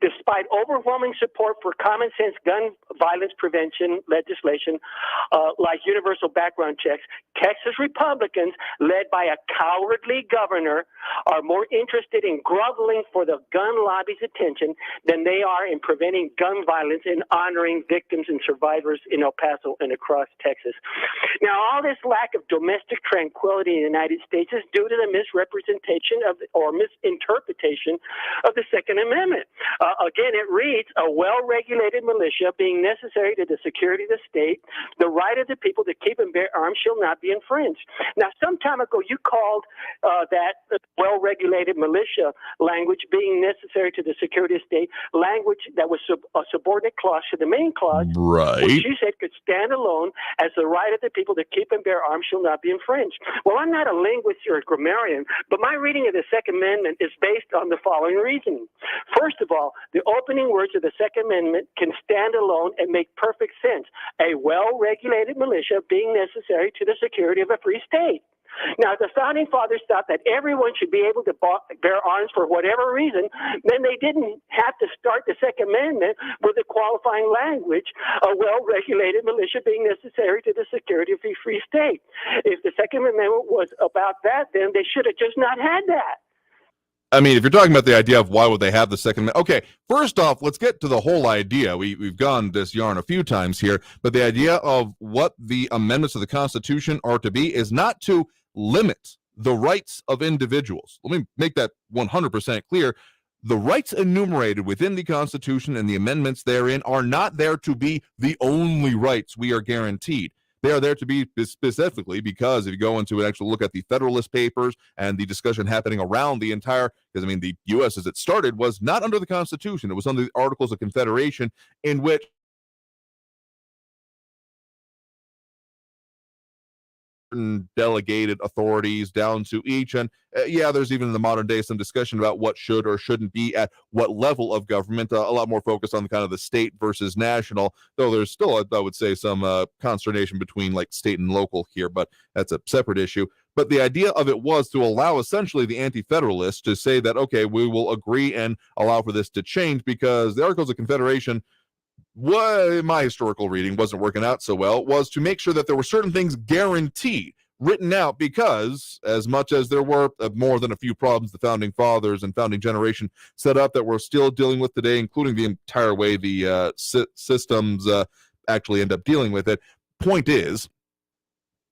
Despite overwhelming support for common sense gun violence prevention legislation like universal background checks, Texas Republicans, led by a cowardly governor, are more interested in groveling for the gun lobby's attention than they are in preventing gun violence and honoring victims and survivors in El Paso and across Texas. Now, all this lack of domestic tranquility in the United States is due to the misrepresentation or misinterpretation of the Second Amendment. Again, it reads, a well-regulated militia being necessary to the security of the state, the right of the people to keep and bear arms shall not be infringed. Now, some time ago, you called that well-regulated militia language being necessary to the security of the state, language that was a subordinate clause to the main clause,
right,
which you said could stand alone as the right of the people to keep and bear arms shall not be infringed. Well, I'm not a linguist or a grammarian, but my reading of the Second Amendment is based on the following reasoning. First of all, the opening words of the Second Amendment can stand alone and make perfect sense. A well-regulated militia being necessary to the security of a free state. Now, if the Founding Fathers thought that everyone should be able to bear arms for whatever reason, then they didn't have to start the Second Amendment with the qualifying language, a well-regulated militia being necessary to the security of a free state. If the Second Amendment was about that, then they should have just not had that.
I mean, if you're talking about the idea of why would they have the Second Amendment, okay, first off, let's get to the whole idea. We've gone this yarn a few times here, but the idea of what the amendments of the Constitution are to be is not to limit the rights of individuals. Let me make that 100% clear. The rights enumerated within the Constitution and the amendments therein are not there to be the only rights we are guaranteed. They are there to be specifically because if you go into an actual look at the Federalist Papers and the discussion happening around the entire, because I mean, the U.S. as it started was not under the Constitution. It was under the Articles of Confederation, in which delegated authorities down to each. And there's even in the modern day some discussion about what should or shouldn't be at what level of government, a lot more focused on kind of the state versus national, though there's still, I would say, some consternation between like state and local here, but that's a separate issue. But the idea of it was to allow essentially the anti-federalists to say that, okay, we will agree and allow for this to change because the Articles of Confederation, my historical reading wasn't working out so well, was to make sure that there were certain things guaranteed, written out, because as much as there were more than a few problems the Founding Fathers and founding generation set up that we're still dealing with today, including the entire way the systems actually end up dealing with it, point is,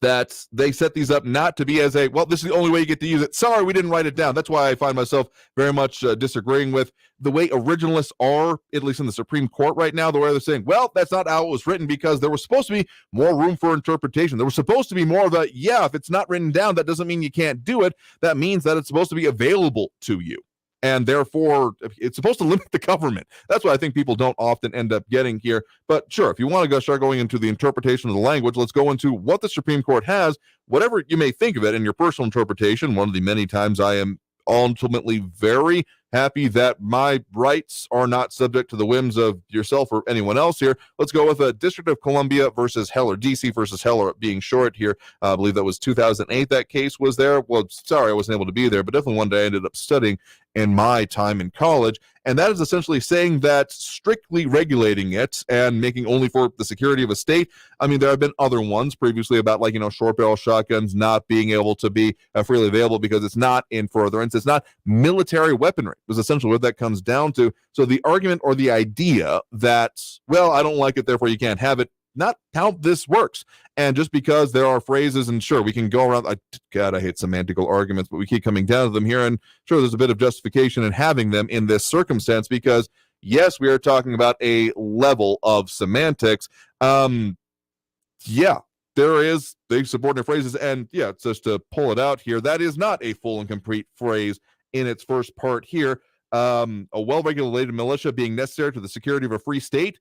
that they set these up not to be as a, well, this is the only way you get to use it. Sorry, we didn't write it down. That's why I find myself very much disagreeing with the way originalists are, at least in the Supreme Court right now, the way they're saying, well, that's not how it was written because there was supposed to be more room for interpretation. There was supposed to be more of a, yeah, if it's not written down, that doesn't mean you can't do it. That means that it's supposed to be available to you. And therefore, it's supposed to limit the government. That's what I think people don't often end up getting here. But sure, if you want to start going into the interpretation of the language, let's go into what the Supreme Court has, whatever you may think of it in your personal interpretation. One of the many times I am ultimately very happy that my rights are not subject to the whims of yourself or anyone else here. Let's go with a District of Columbia versus Heller, DC versus Heller being short here. I believe that was 2008 that case was there. Well, sorry, I wasn't able to be there, but definitely one day I ended up studying in my time in college. And that is essentially saying that strictly regulating it and making only for the security of a state. I mean, there have been other ones previously about short barrel shotguns not being able to be freely available because it's not in furtherance. It's not military weaponry is essentially what that comes down to. So the argument or the idea that, well, I don't like it, therefore you can't have it, not how this works. And just because there are phrases, and sure, we can go around, I hate semantical arguments, but we keep coming down to them here, and sure, there's a bit of justification in having them in this circumstance, because yes, we are talking about a level of semantics. Yeah, there is the subordinate phrases, and yeah, just to pull it out here, that is not a full and complete phrase in its first part here. A well-regulated militia being necessary to the security of a free state,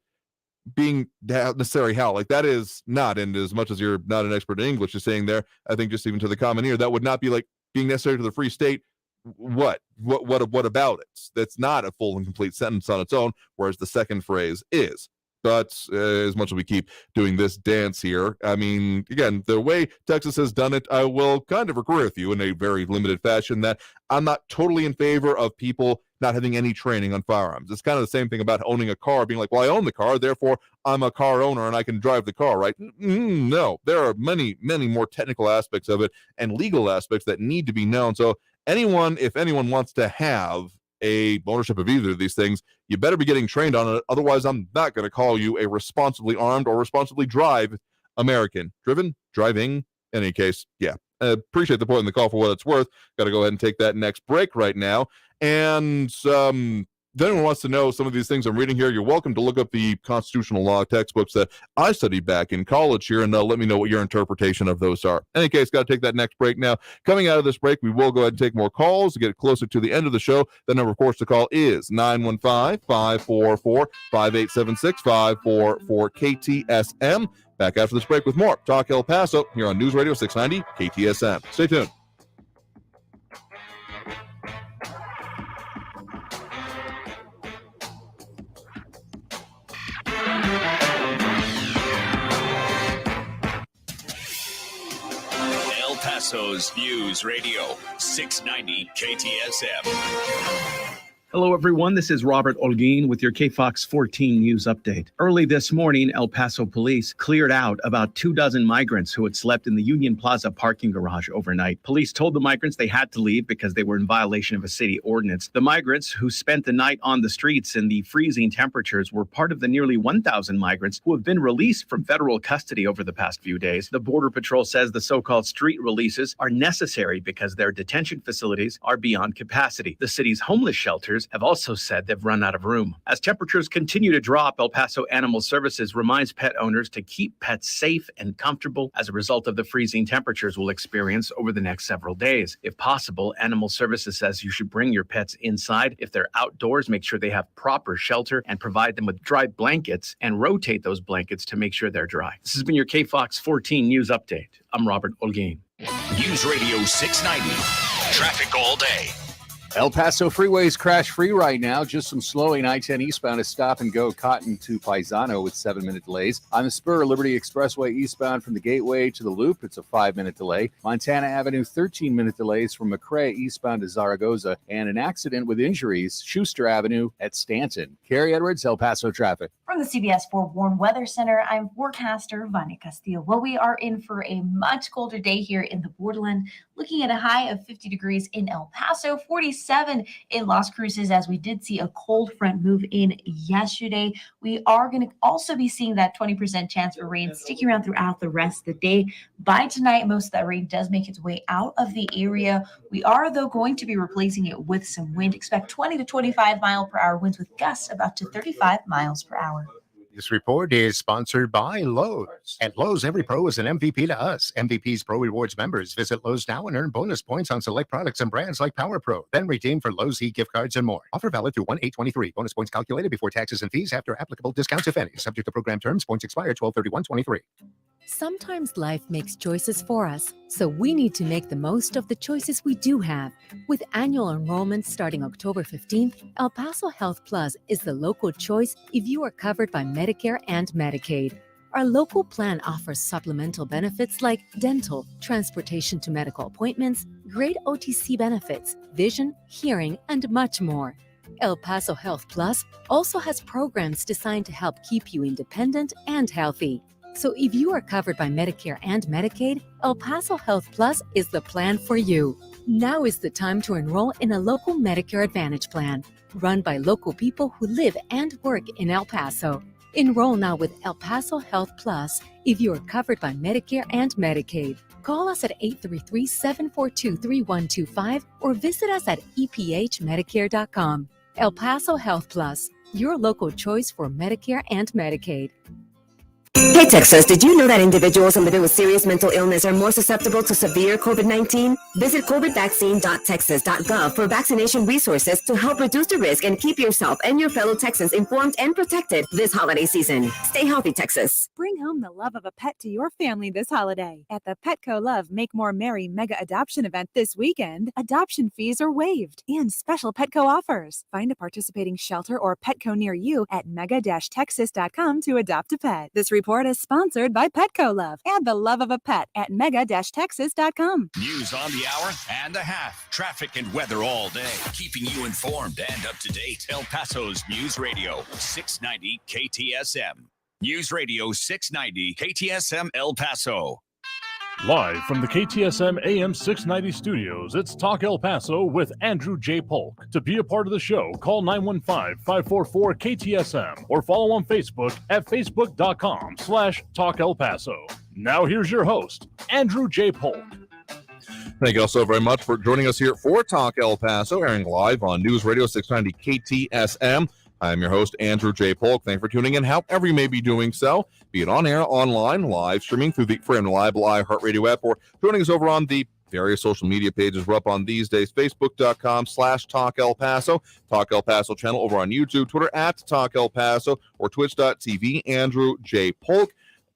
being necessary how? Like, that is not, and as much as you're not an expert in English, is saying there, I think just even to the common ear, that would not be like being necessary to the free state. What about it? That's not a full and complete sentence on its own, whereas the second phrase is. But as much as we keep doing this dance here, I mean, again, the way Texas has done it, I will kind of agree with you in a very limited fashion that I'm not totally in favor of people not having any training on firearms. It's kind of the same thing about owning a car, being like, well, I own the car, therefore I'm a car owner and I can drive the car, right? No, there are many, many more technical aspects of it and legal aspects that need to be known. So if anyone wants to have a ownership of either of these things, you better be getting trained on it. Otherwise, I'm not going to call you a responsibly armed or responsibly driving, in any case. Yeah. Appreciate the point in the call for what it's worth. Got to go ahead and take that next break right now. And if anyone wants to know some of these things I'm reading here, you're welcome to look up the constitutional law textbooks that I studied back in college here, and let me know what your interpretation of those are. In any case, got to take that next break now. Coming out of this break, we will go ahead and take more calls to get closer to the end of the show. The number, of course, to call is 915-544-5876, 544 KTSM. Back after this break with more Talk El Paso here on News Radio 690 KTSM. Stay tuned.
El Paso's News Radio 690 KTSM.
Hello, everyone. This is Robert Olguin with your KFOX 14 News Update. Early this morning, El Paso police cleared out about 24 migrants who had slept in the Union Plaza parking garage overnight. Police told the migrants they had to leave because they were in violation of a city ordinance. The migrants who spent the night on the streets in the freezing temperatures were part of the nearly 1,000 migrants who have been released from federal custody over the past few days. The Border Patrol says the so-called street releases are necessary because their detention facilities are beyond capacity. The city's homeless shelters have also said they've run out of room. As temperatures continue to drop, El Paso Animal Services reminds pet owners to keep pets safe and comfortable as a result of the freezing temperatures we'll experience over the next several days. If possible, Animal Services says you should bring your pets inside. If they're outdoors, make sure they have proper shelter and provide them with dry blankets and rotate those blankets to make sure they're dry. This has been your KFOX 14 News Update. I'm Robert Olguin.
News Radio 690. Traffic all day.
El Paso freeway is crash-free right now. Just some slowing. I-10 eastbound is stop-and-go Cotton to Paisano with 7-minute delays. On the Spur, Liberty Expressway eastbound from the Gateway to the Loop, it's a 5-minute delay. Montana Avenue, 13-minute delays from McRae eastbound to Zaragoza. And an accident with injuries, Schuster Avenue at Stanton. Carrie Edwards, El Paso traffic.
From the CBS 4 Warm Weather Center, I'm forecaster Vania Castillo. Well, we are in for a much colder day here in the borderland, looking at a high of 50 degrees in El Paso, 46 67 in Las Cruces, as we did see a cold front move in yesterday. We are going to also be seeing that 20% chance for rain sticking around throughout the rest of the day. By tonight, most of that rain does make its way out of the area. We are, though, going to be replacing it with some wind. Expect 20 to 25 mile per hour winds with gusts of up to 35 miles per hour.
This report is sponsored by Lowe's. At Lowe's, every pro is an MVP to us. MVP's Pro Rewards members visit Lowe's now and earn bonus points on select products and brands like Power Pro. Then redeem for Lowe's e-gift cards and more. Offer valid through 1/8/23. Bonus points calculated before taxes and fees after applicable discounts, if any. Subject to program terms. Points expire 12/31/23.
Sometimes life makes choices for us, so we need to make the most of the choices we do have. With annual enrollment starting October 15th, El Paso Health Plus is the local choice if you are covered by Medicare and Medicaid. Our local plan offers supplemental benefits like dental, transportation to medical appointments, great OTC benefits, vision, hearing, and much more. El Paso Health Plus also has programs designed to help keep you independent and healthy. So if you are covered by Medicare and Medicaid, El Paso Health Plus is the plan for you. Now is the time to enroll in a local Medicare Advantage plan, run by local people who live and work in El Paso. Enroll now with El Paso Health Plus if you are covered by Medicare and Medicaid. Call us at 833-742-3125 or visit us at ephmedicare.com. El Paso Health Plus, your local choice for Medicare and Medicaid.
Hey Texas, did you know that individuals living with serious mental illness are more susceptible to severe COVID-19? Visit covidvaccine.texas.gov for vaccination resources to help reduce the risk and keep yourself and your fellow Texans informed and protected this holiday season. Stay healthy, Texas.
Bring home the love of a pet to your family this holiday. At the Petco Love Make More Merry Mega Adoption event this weekend, adoption fees are waived and special Petco offers. Find a participating shelter or Petco near you at mega-texas.com to adopt a pet. This report is sponsored by Petco Love and the love of a pet at mega-texas.com.
News on the hour and a half. Traffic and weather all day. Keeping you informed and up to date. El Paso's News Radio 690 KTSM. News Radio 690 KTSM El Paso.
Live from the KTSM AM 690 studios, it's Talk El Paso with Andrew J. Polk. To be a part of the show, call 915-544-KTSM or follow on Facebook at facebook.com/Talk El Paso. Now here's your host, Andrew J. Polk.
Thank you all so very much for joining us here for Talk El Paso, airing live on News Radio 690 KTSM. I'm your host, Andrew J. Polk. Thanks for tuning in, however you may be doing so, be it on air, online, live streaming through the free and reliable iHeartRadio app, or joining us over on the various social media pages we're up on these days, facebook.com/Talk El Paso, Talk El Paso channel over on YouTube, Twitter at Talk El Paso, or twitch.tv, Andrew J. Polk.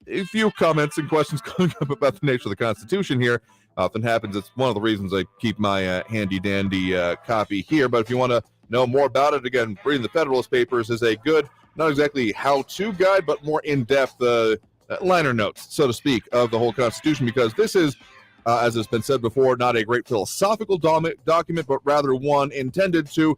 A few comments and questions coming up about the nature of the Constitution here. Often happens. It's one of the reasons I keep my handy-dandy copy here, but if you want to know more about it, again, reading the Federalist Papers is a good, not exactly how-to guide, but more in-depth liner notes, so to speak, of the whole Constitution, because this is, as has been said before, not a great philosophical document, but rather one intended to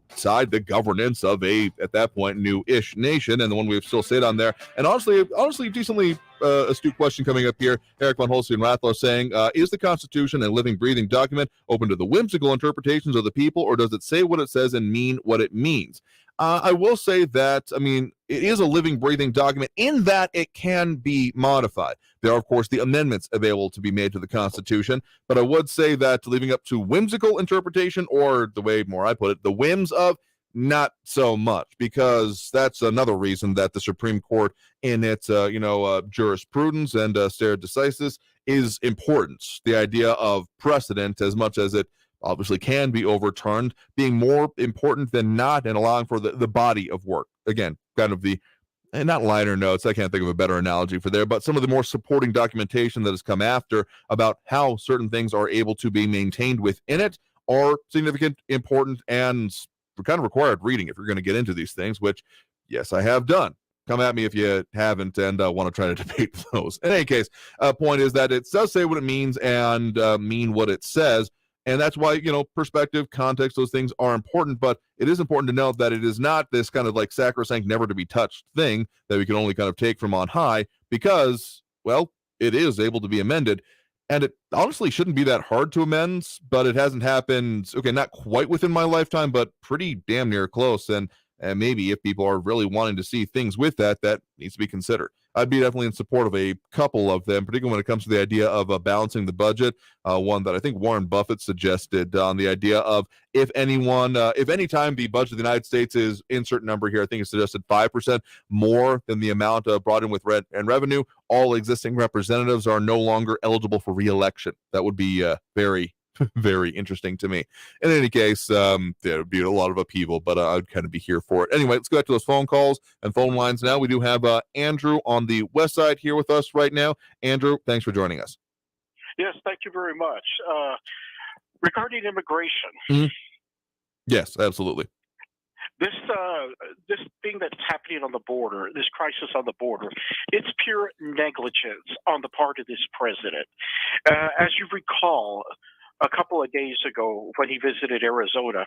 decide the governance of a, at that point, new-ish nation, and the one we've still stayed on there. And honestly, decently astute question coming up here. Eric von Holstein-Rathlow saying, is the Constitution a living, breathing document open to the whimsical interpretations of the people, or does it say what it says and mean what it means? I will say that, it is a living, breathing document in that it can be modified. There are, of course, the amendments available to be made to the Constitution, but I would say that leaving up to whimsical interpretation, or the way more I put it, the whims of, not so much, because that's another reason that the Supreme Court in its, jurisprudence and stare decisis is important. The idea of precedent, as much as it obviously can be overturned, being more important than not, and allowing for the body of work. Again, kind of the, and not liner notes, I can't think of a better analogy for there, but some of the more supporting documentation that has come after about how certain things are able to be maintained within it are significant, important, and kind of required reading if you're going to get into these things, which, yes, I have done. Come at me if you haven't and want to try to debate those. In any case, point is that it does say what it means and mean what it says. And that's why, perspective, context, those things are important. But it is important to note that it is not this kind of like sacrosanct, never to be touched thing that we can only kind of take from on high, because, well, it is able to be amended. And it honestly shouldn't be that hard to amend, but it hasn't happened. Okay, not quite within my lifetime, but pretty damn near close. And maybe if people are really wanting to see things with that, that needs to be considered. I'd be definitely in support of a couple of them, particularly when it comes to the idea of balancing the budget. One that I think Warren Buffett suggested on the idea of if any time the budget of the United States is insert number here, I think it suggested 5% more than the amount brought in with rent and revenue, all existing representatives are no longer eligible for re-election. That would be very, very interesting to me. In any case, there would be a lot of upheaval, but I'd kind of be here for it. Anyway, let's go back to those phone calls and phone lines now. We do have Andrew on the west side here with us right now. Andrew, thanks for joining us.
Yes, thank you very much. Regarding immigration.
Mm-hmm. Yes, absolutely.
This thing that's happening on the border, this crisis on the border, it's pure negligence on the part of this president. As you recall, a couple of days ago when he visited Arizona,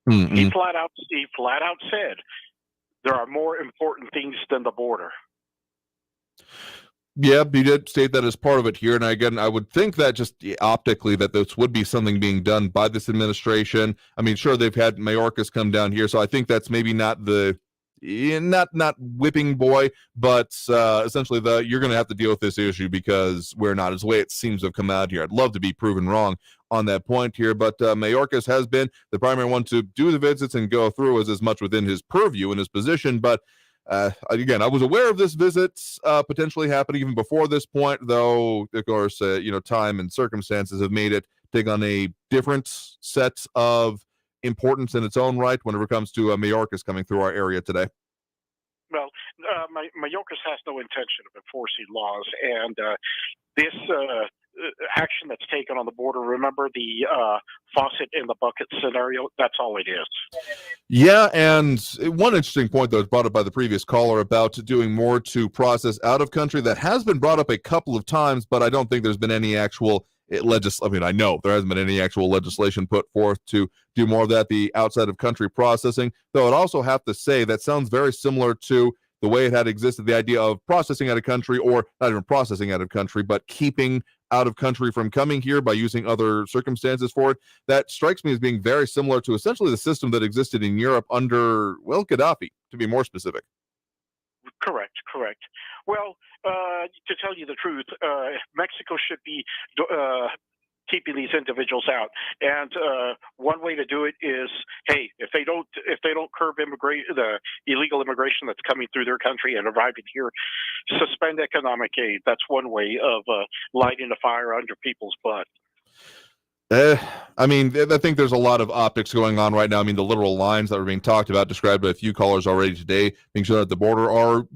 he flat out said there are more important things than the border.
Yeah, he did state that as part of it here. And again, I would think that just optically that this would be something being done by this administration. I mean, sure, they've had Mayorkas come down here, so I think that's maybe not the not whipping boy, but essentially you're going to have to deal with this issue because we're not, as the way it seems to have come out here. I'd love to be proven wrong on that point here, but Mayorkas has been the primary one to do the visits and go through as much within his purview and his position, but again, I was aware of this visit potentially happening even before this point, though, of course, time and circumstances have made it take on a different set of importance in its own right whenever it comes to Mayorkas coming through our area today.
Well, Mayorkas has no intention of enforcing laws, and this action that's taken on the border, remember the faucet in the bucket scenario? That's all it is.
Yeah, and one interesting point that was brought up by the previous caller about doing more to process out of country, that has been brought up a couple of times, but I don't think there's been any actual I know there hasn't been any actual legislation put forth to do more of that, the outside of country processing, though I'd also have to say that sounds very similar to the way it had existed, the idea of processing out of country, or not even processing out of country, but keeping out of country from coming here by using other circumstances for it. That strikes me as being very similar to essentially the system that existed in Europe under, Gaddafi, to be more specific.
Correct. Well, to tell you the truth, Mexico should be keeping these individuals out, and one way to do it is, hey, if they don't curb the illegal immigration that's coming through their country and arriving here, suspend economic aid. That's one way of lighting a fire under people's butt.
I think there's a lot of optics going on right now. I mean, the literal lines that were being talked about, described by a few callers already today, being shown at the border are,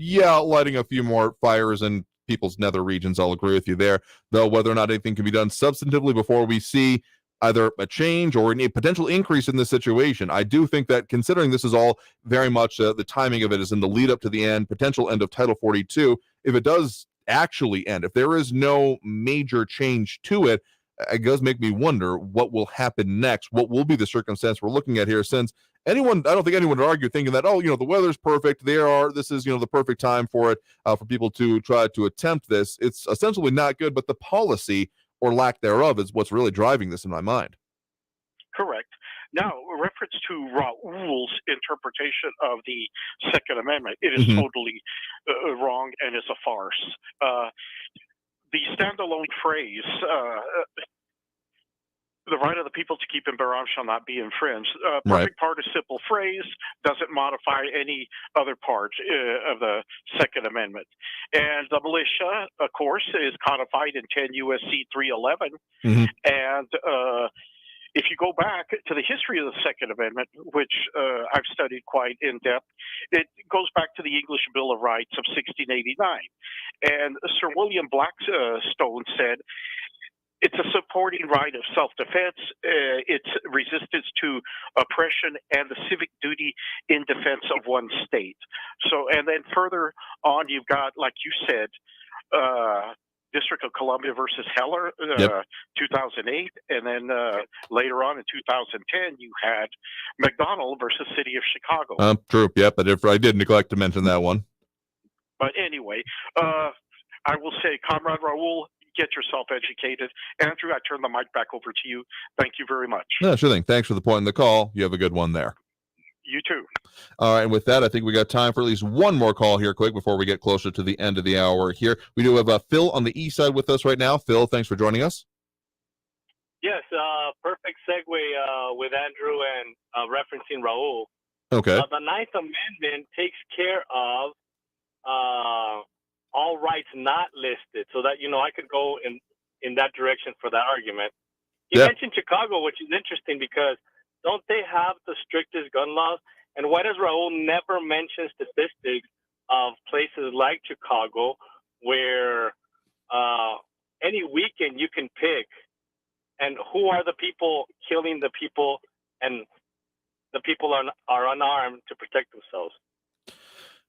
lighting a few more fires in people's nether regions. I'll agree with you there. Though whether or not anything can be done substantively before we see either a change or a potential increase in this situation, I do think that considering this is all very much the timing of it is in the lead up to the potential end of Title 42, if it does actually end, if there is no major change to it, it does make me wonder what will happen next. What will be the circumstance we're looking at here? Since I don't think anyone would argue thinking that, the weather's perfect. This is, the perfect time for it, for people to try to attempt this. It's essentially not good, but the policy or lack thereof is what's really driving this in my mind.
Correct. Now, reference to Raul's interpretation of the Second Amendment, it is totally wrong and is a farce. The standalone phrase, the right of the people to keep and bear arms shall not be infringed. Perfect participle phrase doesn't modify any other part of the Second Amendment. And the militia, of course, is codified in 10 U.S.C. 311. And if you go back to the history of the Second Amendment, which I've studied quite in depth, it goes back to the English Bill of Rights of 1689. And Sir William Blackstone said, it's a supporting right of self-defense, it's resistance to oppression, and the civic duty in defense of one's state. So, and then further on, you've got, like you said, District of Columbia versus Heller, 2008, and then later on in 2010, you had McDonald versus City of Chicago.
True, but if I did neglect to mention that one.
But anyway, I will say, Comrade Raul, get yourself educated. Andrew, I turn the mic back over to you. Thank you very much.
No, sure thing. Thanks for the point in the call. You have a good one there.
You too.
All right, and with that, I think we got time for at least one more call here quick before we get closer to the end of the hour here. We do have Phil on the east side with us right now. Phil, thanks for joining us.
Yes, perfect segue with Andrew and referencing Raul.
Okay.
The Ninth Amendment takes care of all rights not listed, so that, I could go in that direction for that argument. You mentioned Chicago, which is interesting because don't they have the strictest gun laws? And why does Raul never mention statistics of places like Chicago where any weekend you can pick, and who are the people killing the people, and the people are unarmed to protect themselves?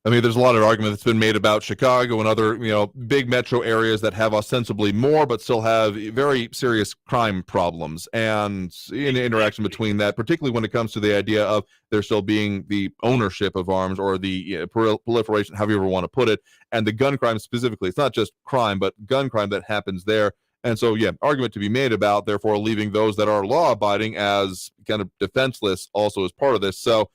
I mean, there's a lot of argument that's been made about Chicago and other, big metro areas that have ostensibly more, but still have very serious crime problems, and in the interaction between that, particularly when it comes to the idea of there still being the ownership of arms or the proliferation, however you ever want to put it, and the gun crime specifically. It's not just crime, but gun crime that happens there. And so, argument to be made about, therefore, leaving those that are law-abiding as kind of defenseless also as part of this. So,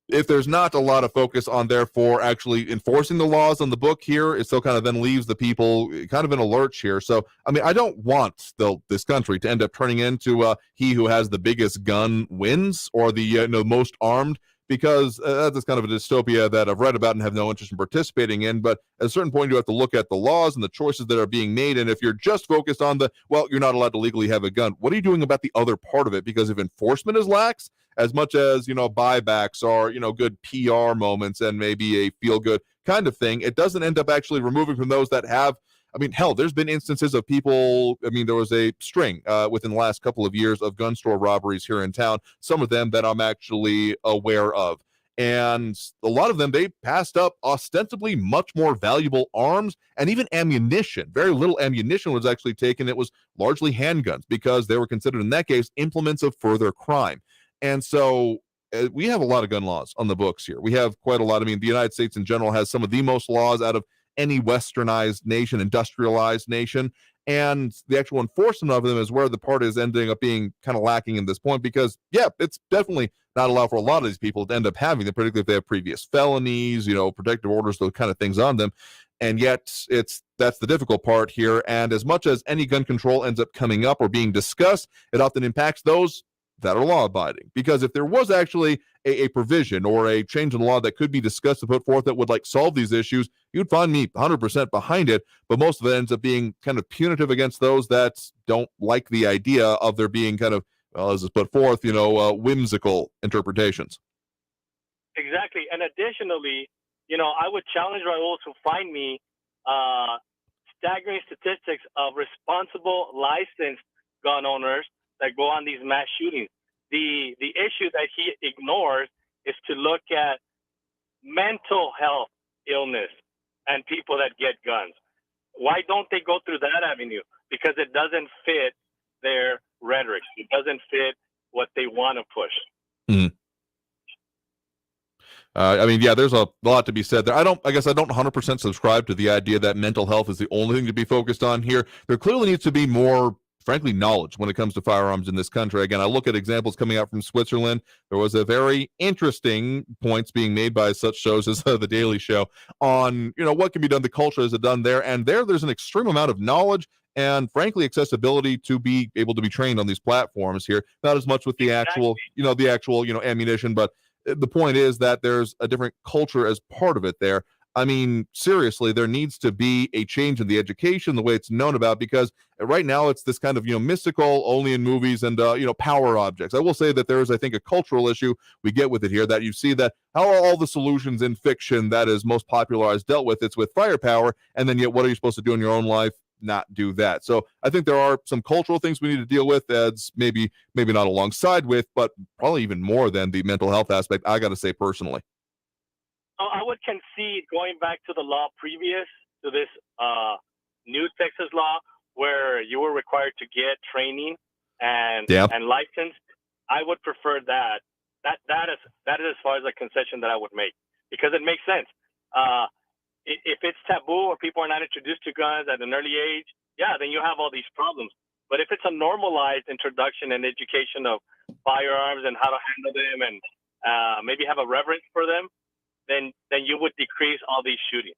if there's not a lot of focus on, therefore, actually enforcing the laws on the book here, it still kind of then leaves the people kind of in a lurch here. So, I mean, I don't want this country to end up turning into he who has the biggest gun wins, or the most armed, because that's kind of a dystopia that I've read about and have no interest in participating in. But at a certain point, you have to look at the laws and the choices that are being made. And if you're just focused on you're not allowed to legally have a gun, what are you doing about the other part of it? Because if enforcement is lax, as much as, buybacks are, good PR moments and maybe a feel-good kind of thing, it doesn't end up actually removing from those that have. I mean, hell, there's been instances of people. I mean, there was a string within the last couple of years of gun store robberies here in town, some of them that I'm actually aware of. And a lot of them, they passed up ostensibly much more valuable arms and even ammunition. Very little ammunition was actually taken. It was largely handguns because they were considered, in that case, implements of further crime. And so we have a lot of gun laws on the books here. We have quite a lot. I mean, the United States in general has some of the most laws out of any westernized nation, industrialized nation. And the actual enforcement of them is where the part is ending up being kind of lacking in this point, because, it's definitely not allowed for a lot of these people to end up having them, particularly if they have previous felonies, protective orders, those kind of things on them. And yet that's the difficult part here. And as much as any gun control ends up coming up or being discussed, it often impacts those that are law-abiding. Because if there was actually a provision or a change in law that could be discussed and put forth that would solve these issues, you'd find me 100% behind it. But most of it ends up being kind of punitive against those that don't like the idea of there being kind of, as it's put forth, whimsical interpretations.
Exactly. And additionally, I would challenge Raul to find me staggering statistics of responsible, licensed gun owners that go on these mass shootings. The issue that he ignores is to look at mental health illness and people that get guns. Why don't they go through that avenue? Because it doesn't fit their rhetoric. It doesn't fit what they want to push.
Mm-hmm. I mean, there's a lot to be said there. I guess I don't 100% subscribe to the idea that mental health is the only thing to be focused on here. There clearly needs to be more, frankly, knowledge when it comes to firearms in this country. Again, I look at examples coming out from Switzerland. There was a very interesting points being made by such shows as The Daily Show on, what can be done, the culture is done there. And there's an extreme amount of knowledge and, frankly, accessibility to be able to be trained on these platforms here. Not as much with the actual, ammunition, but the point is that there's a different culture as part of it there. I mean, seriously, there needs to be a change in the education, the way it's known about, because right now it's this kind of, mystical, only in movies and, power objects. I will say that there is, I think, a cultural issue we get with it here, that you see that how are all the solutions in fiction that is most popularized dealt with? It's with firepower, and then yet what are you supposed to do in your own life? Not do that. So I think there are some cultural things we need to deal with as maybe not alongside with, but probably even more than the mental health aspect, I got to say personally.
I would concede, going back to the law previous to this new Texas law, where you were required to get training and license, I would prefer that. That is as far as a concession that I would make, because it makes sense. If it's taboo or people are not introduced to guns at an early age, then you have all these problems. But if it's a normalized introduction and education of firearms and how to handle them and maybe have a reverence for them, then you would decrease all these shootings.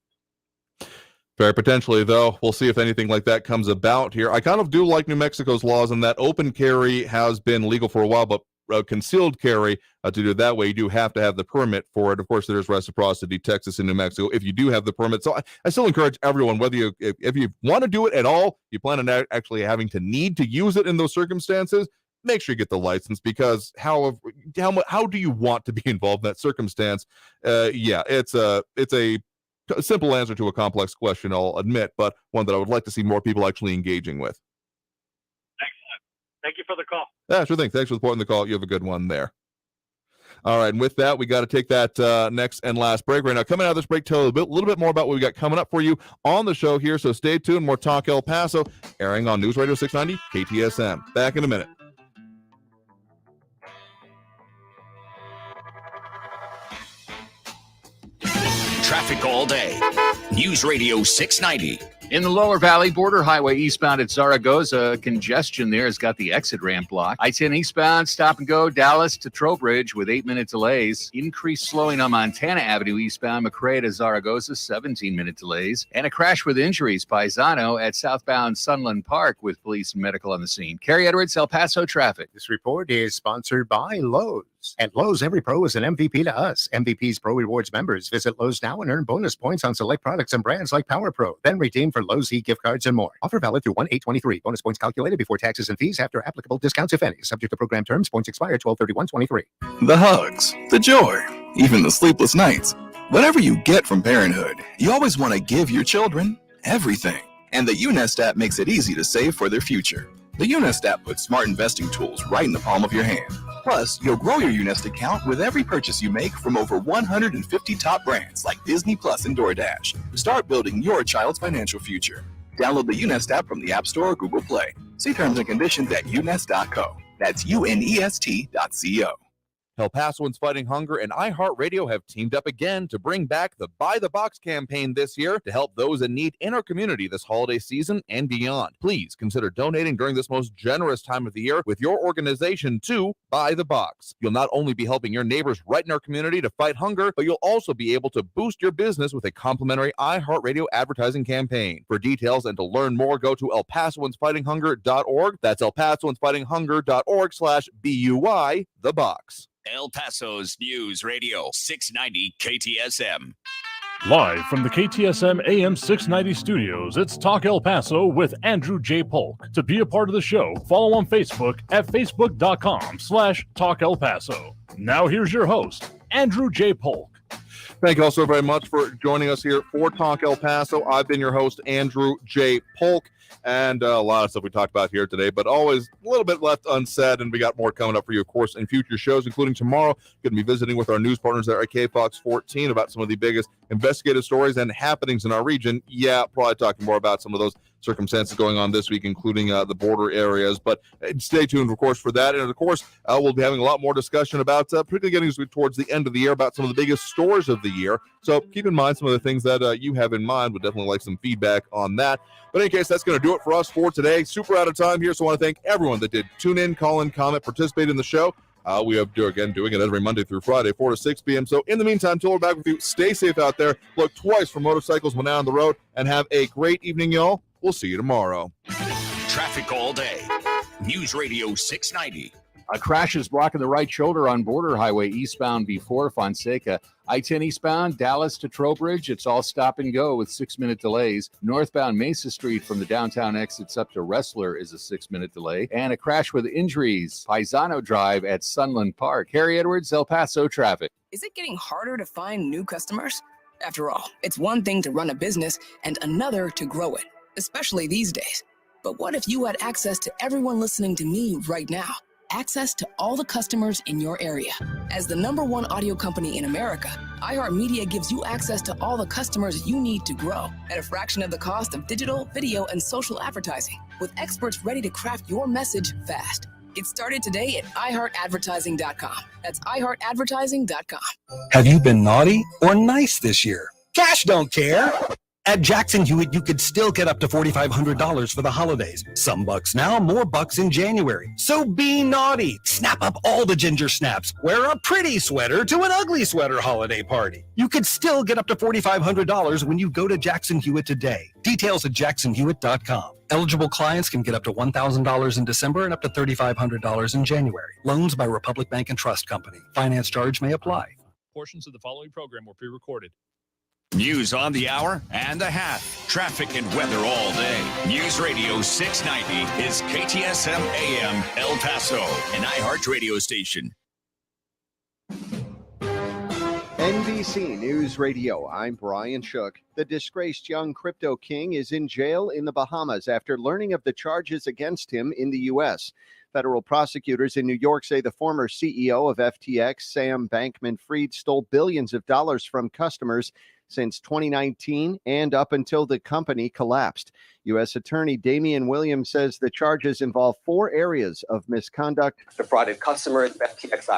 Very potentially, though. We'll see if anything like that comes about here. I kind of do like New Mexico's laws in that open carry has been legal for a while, but concealed carry, to do it that way, you do have to have the permit for it. Of course, there's reciprocity, Texas and New Mexico, if you do have the permit. So I still encourage everyone, whether if you want to do it at all, you plan on actually having to need to use it in those circumstances, make sure you get the license, because how do you want to be involved in that circumstance? It's a simple answer to a complex question, I'll admit, but one that I would like to see more people actually engaging with.
Excellent. Thank you for the call.
Yeah, sure thing. Thanks for supporting the call. You have a good one there. All right, and with that, we got to take that next and last break right now. Coming out of this break, tell a little bit more about what we got coming up for you on the show here, so stay tuned. More Talk El Paso, airing on News Radio 690 KTSM. Back in a minute.
Traffic all day. News Radio 690.
In the lower valley, border highway eastbound at Zaragoza, congestion there has got the exit ramp blocked. I-10 eastbound, stop and go, Dallas to Trowbridge with 8-minute delays. Increased slowing on Montana Avenue eastbound, McRae to Zaragoza, 17-minute delays. And a crash with injuries, Paisano at southbound Sunland Park with police and medical on the scene. Carrie Edwards, El Paso traffic.
This report is sponsored by Lowe's. At Lowe's, every pro is an MVP to us. MVP's Pro Rewards members visit Lowe's now and earn bonus points on select products and brands like Power Pro. Then redeem for Lowe's gift cards and more. Offer valid through 1/8/23. Bonus points calculated before taxes and fees after applicable discounts, if any. Subject to program terms. Points expire 12/31/23.
The hugs, the joy, even the sleepless nights. Whatever you get from parenthood, you always want to give your children everything. And the UNest app makes it easy to save for their future. The UNest app puts smart investing tools right in the palm of your hand. Plus, you'll grow your UNest account with every purchase you make from over 150 top brands like Disney Plus and DoorDash. Start building your child's financial future. Download the UNest app from the App Store or Google Play. See terms and conditions at unest.co. That's UNEST.co.
El Pasoans Fighting Hunger and iHeartRadio have teamed up again to bring back the Buy the Box campaign this year to help those in need in our community this holiday season and beyond. Please consider donating during this most generous time of the year with your organization to Buy the Box. You'll not only be helping your neighbors right in our community to fight hunger, but you'll also be able to boost your business with a complimentary iHeartRadio advertising campaign. For details and to learn more, go to elpasoansfightinghunger.org. That's elpasoansfightinghunger.org/BUY the box.
El Paso's News Radio 690 KTSM.
Live from the KTSM AM 690 studios, it's Talk El Paso with Andrew J. Polk. To be a part of the show, follow on Facebook at facebook.com/Talk El Paso. Now here's your host, Andrew J. Polk.
Thank you all so very much for joining us here for Talk El Paso. I've been your host, Andrew J. Polk. And a lot of stuff we talked about here today, but always a little bit left unsaid, and we got more coming up for you, of course, in future shows, including tomorrow. Going to be visiting with our news partners there at KFOX 14 about some of the biggest investigative stories and happenings in our region. Yeah, probably talking more about some of those circumstances going on this week, including the border areas. But stay tuned, of course, for that. And, of course, we'll be having a lot more discussion about, particularly getting towards the end of the year, about some of the biggest stories of the year. So keep in mind some of the things that you have in mind. Would definitely like some feedback on that. But in any case, that's going to do it for us for today. Super out of time here, so I want to thank everyone that did tune in, call in, comment, participate in the show. We are doing it every Monday through Friday, 4 to 6 p.m. So in the meantime, till we're back with you, stay safe out there. Look twice for motorcycles when out on the road, and have a great evening, y'all. We'll see you tomorrow.
Traffic all day. News Radio 690.
A crash is blocking the right shoulder on Border Highway eastbound before Fonseca. I-10 eastbound, Dallas to Trowbridge. It's all stop and go with 6-minute delays. Northbound Mesa Street from the downtown exits up to Wrestler is a 6-minute delay. And a crash with injuries. Paisano Drive at Sunland Park. Carrie Edwards, El Paso traffic.
Is it getting harder to find new customers? After all, it's one thing to run a business and another to grow it, especially these days. But what if you had access to everyone listening to me right now? Access to all the customers in your area. As the #1 audio company in America, iHeartMedia gives you access to all the customers you need to grow at a fraction of the cost of digital, video, and social advertising, with experts ready to craft your message fast. Get started today at iHeartAdvertising.com. That's iHeartAdvertising.com.
Have you been naughty or nice this year? Cash don't care. At Jackson Hewitt, you could still get up to $4,500 for the holidays. Some bucks now, more bucks in January. So be naughty. Snap up all the ginger snaps. Wear a pretty sweater to an ugly sweater holiday party. You could still get up to $4,500 when you go to Jackson Hewitt today. Details at jacksonhewitt.com. Eligible clients can get up to $1,000 in December and up to $3,500 in January. Loans by Republic Bank and Trust Company. Finance charge may apply.
Portions of the following program were pre-recorded.
News on the hour and a half. Traffic and weather all day. News Radio 690 is KTSM AM El Paso, an iHeart radio station.
NBC News Radio, I'm Brian Shook. The disgraced young crypto king is in jail in the Bahamas after learning of the charges against him in the U.S. Federal prosecutors in New York say the former CEO of FTX, Sam Bankman-Fried, stole billions of dollars from customers since 2019 and up until the company collapsed. U.S. Attorney Damian Williams says the charges involve 4 areas of misconduct.
Defrauded customers of FTX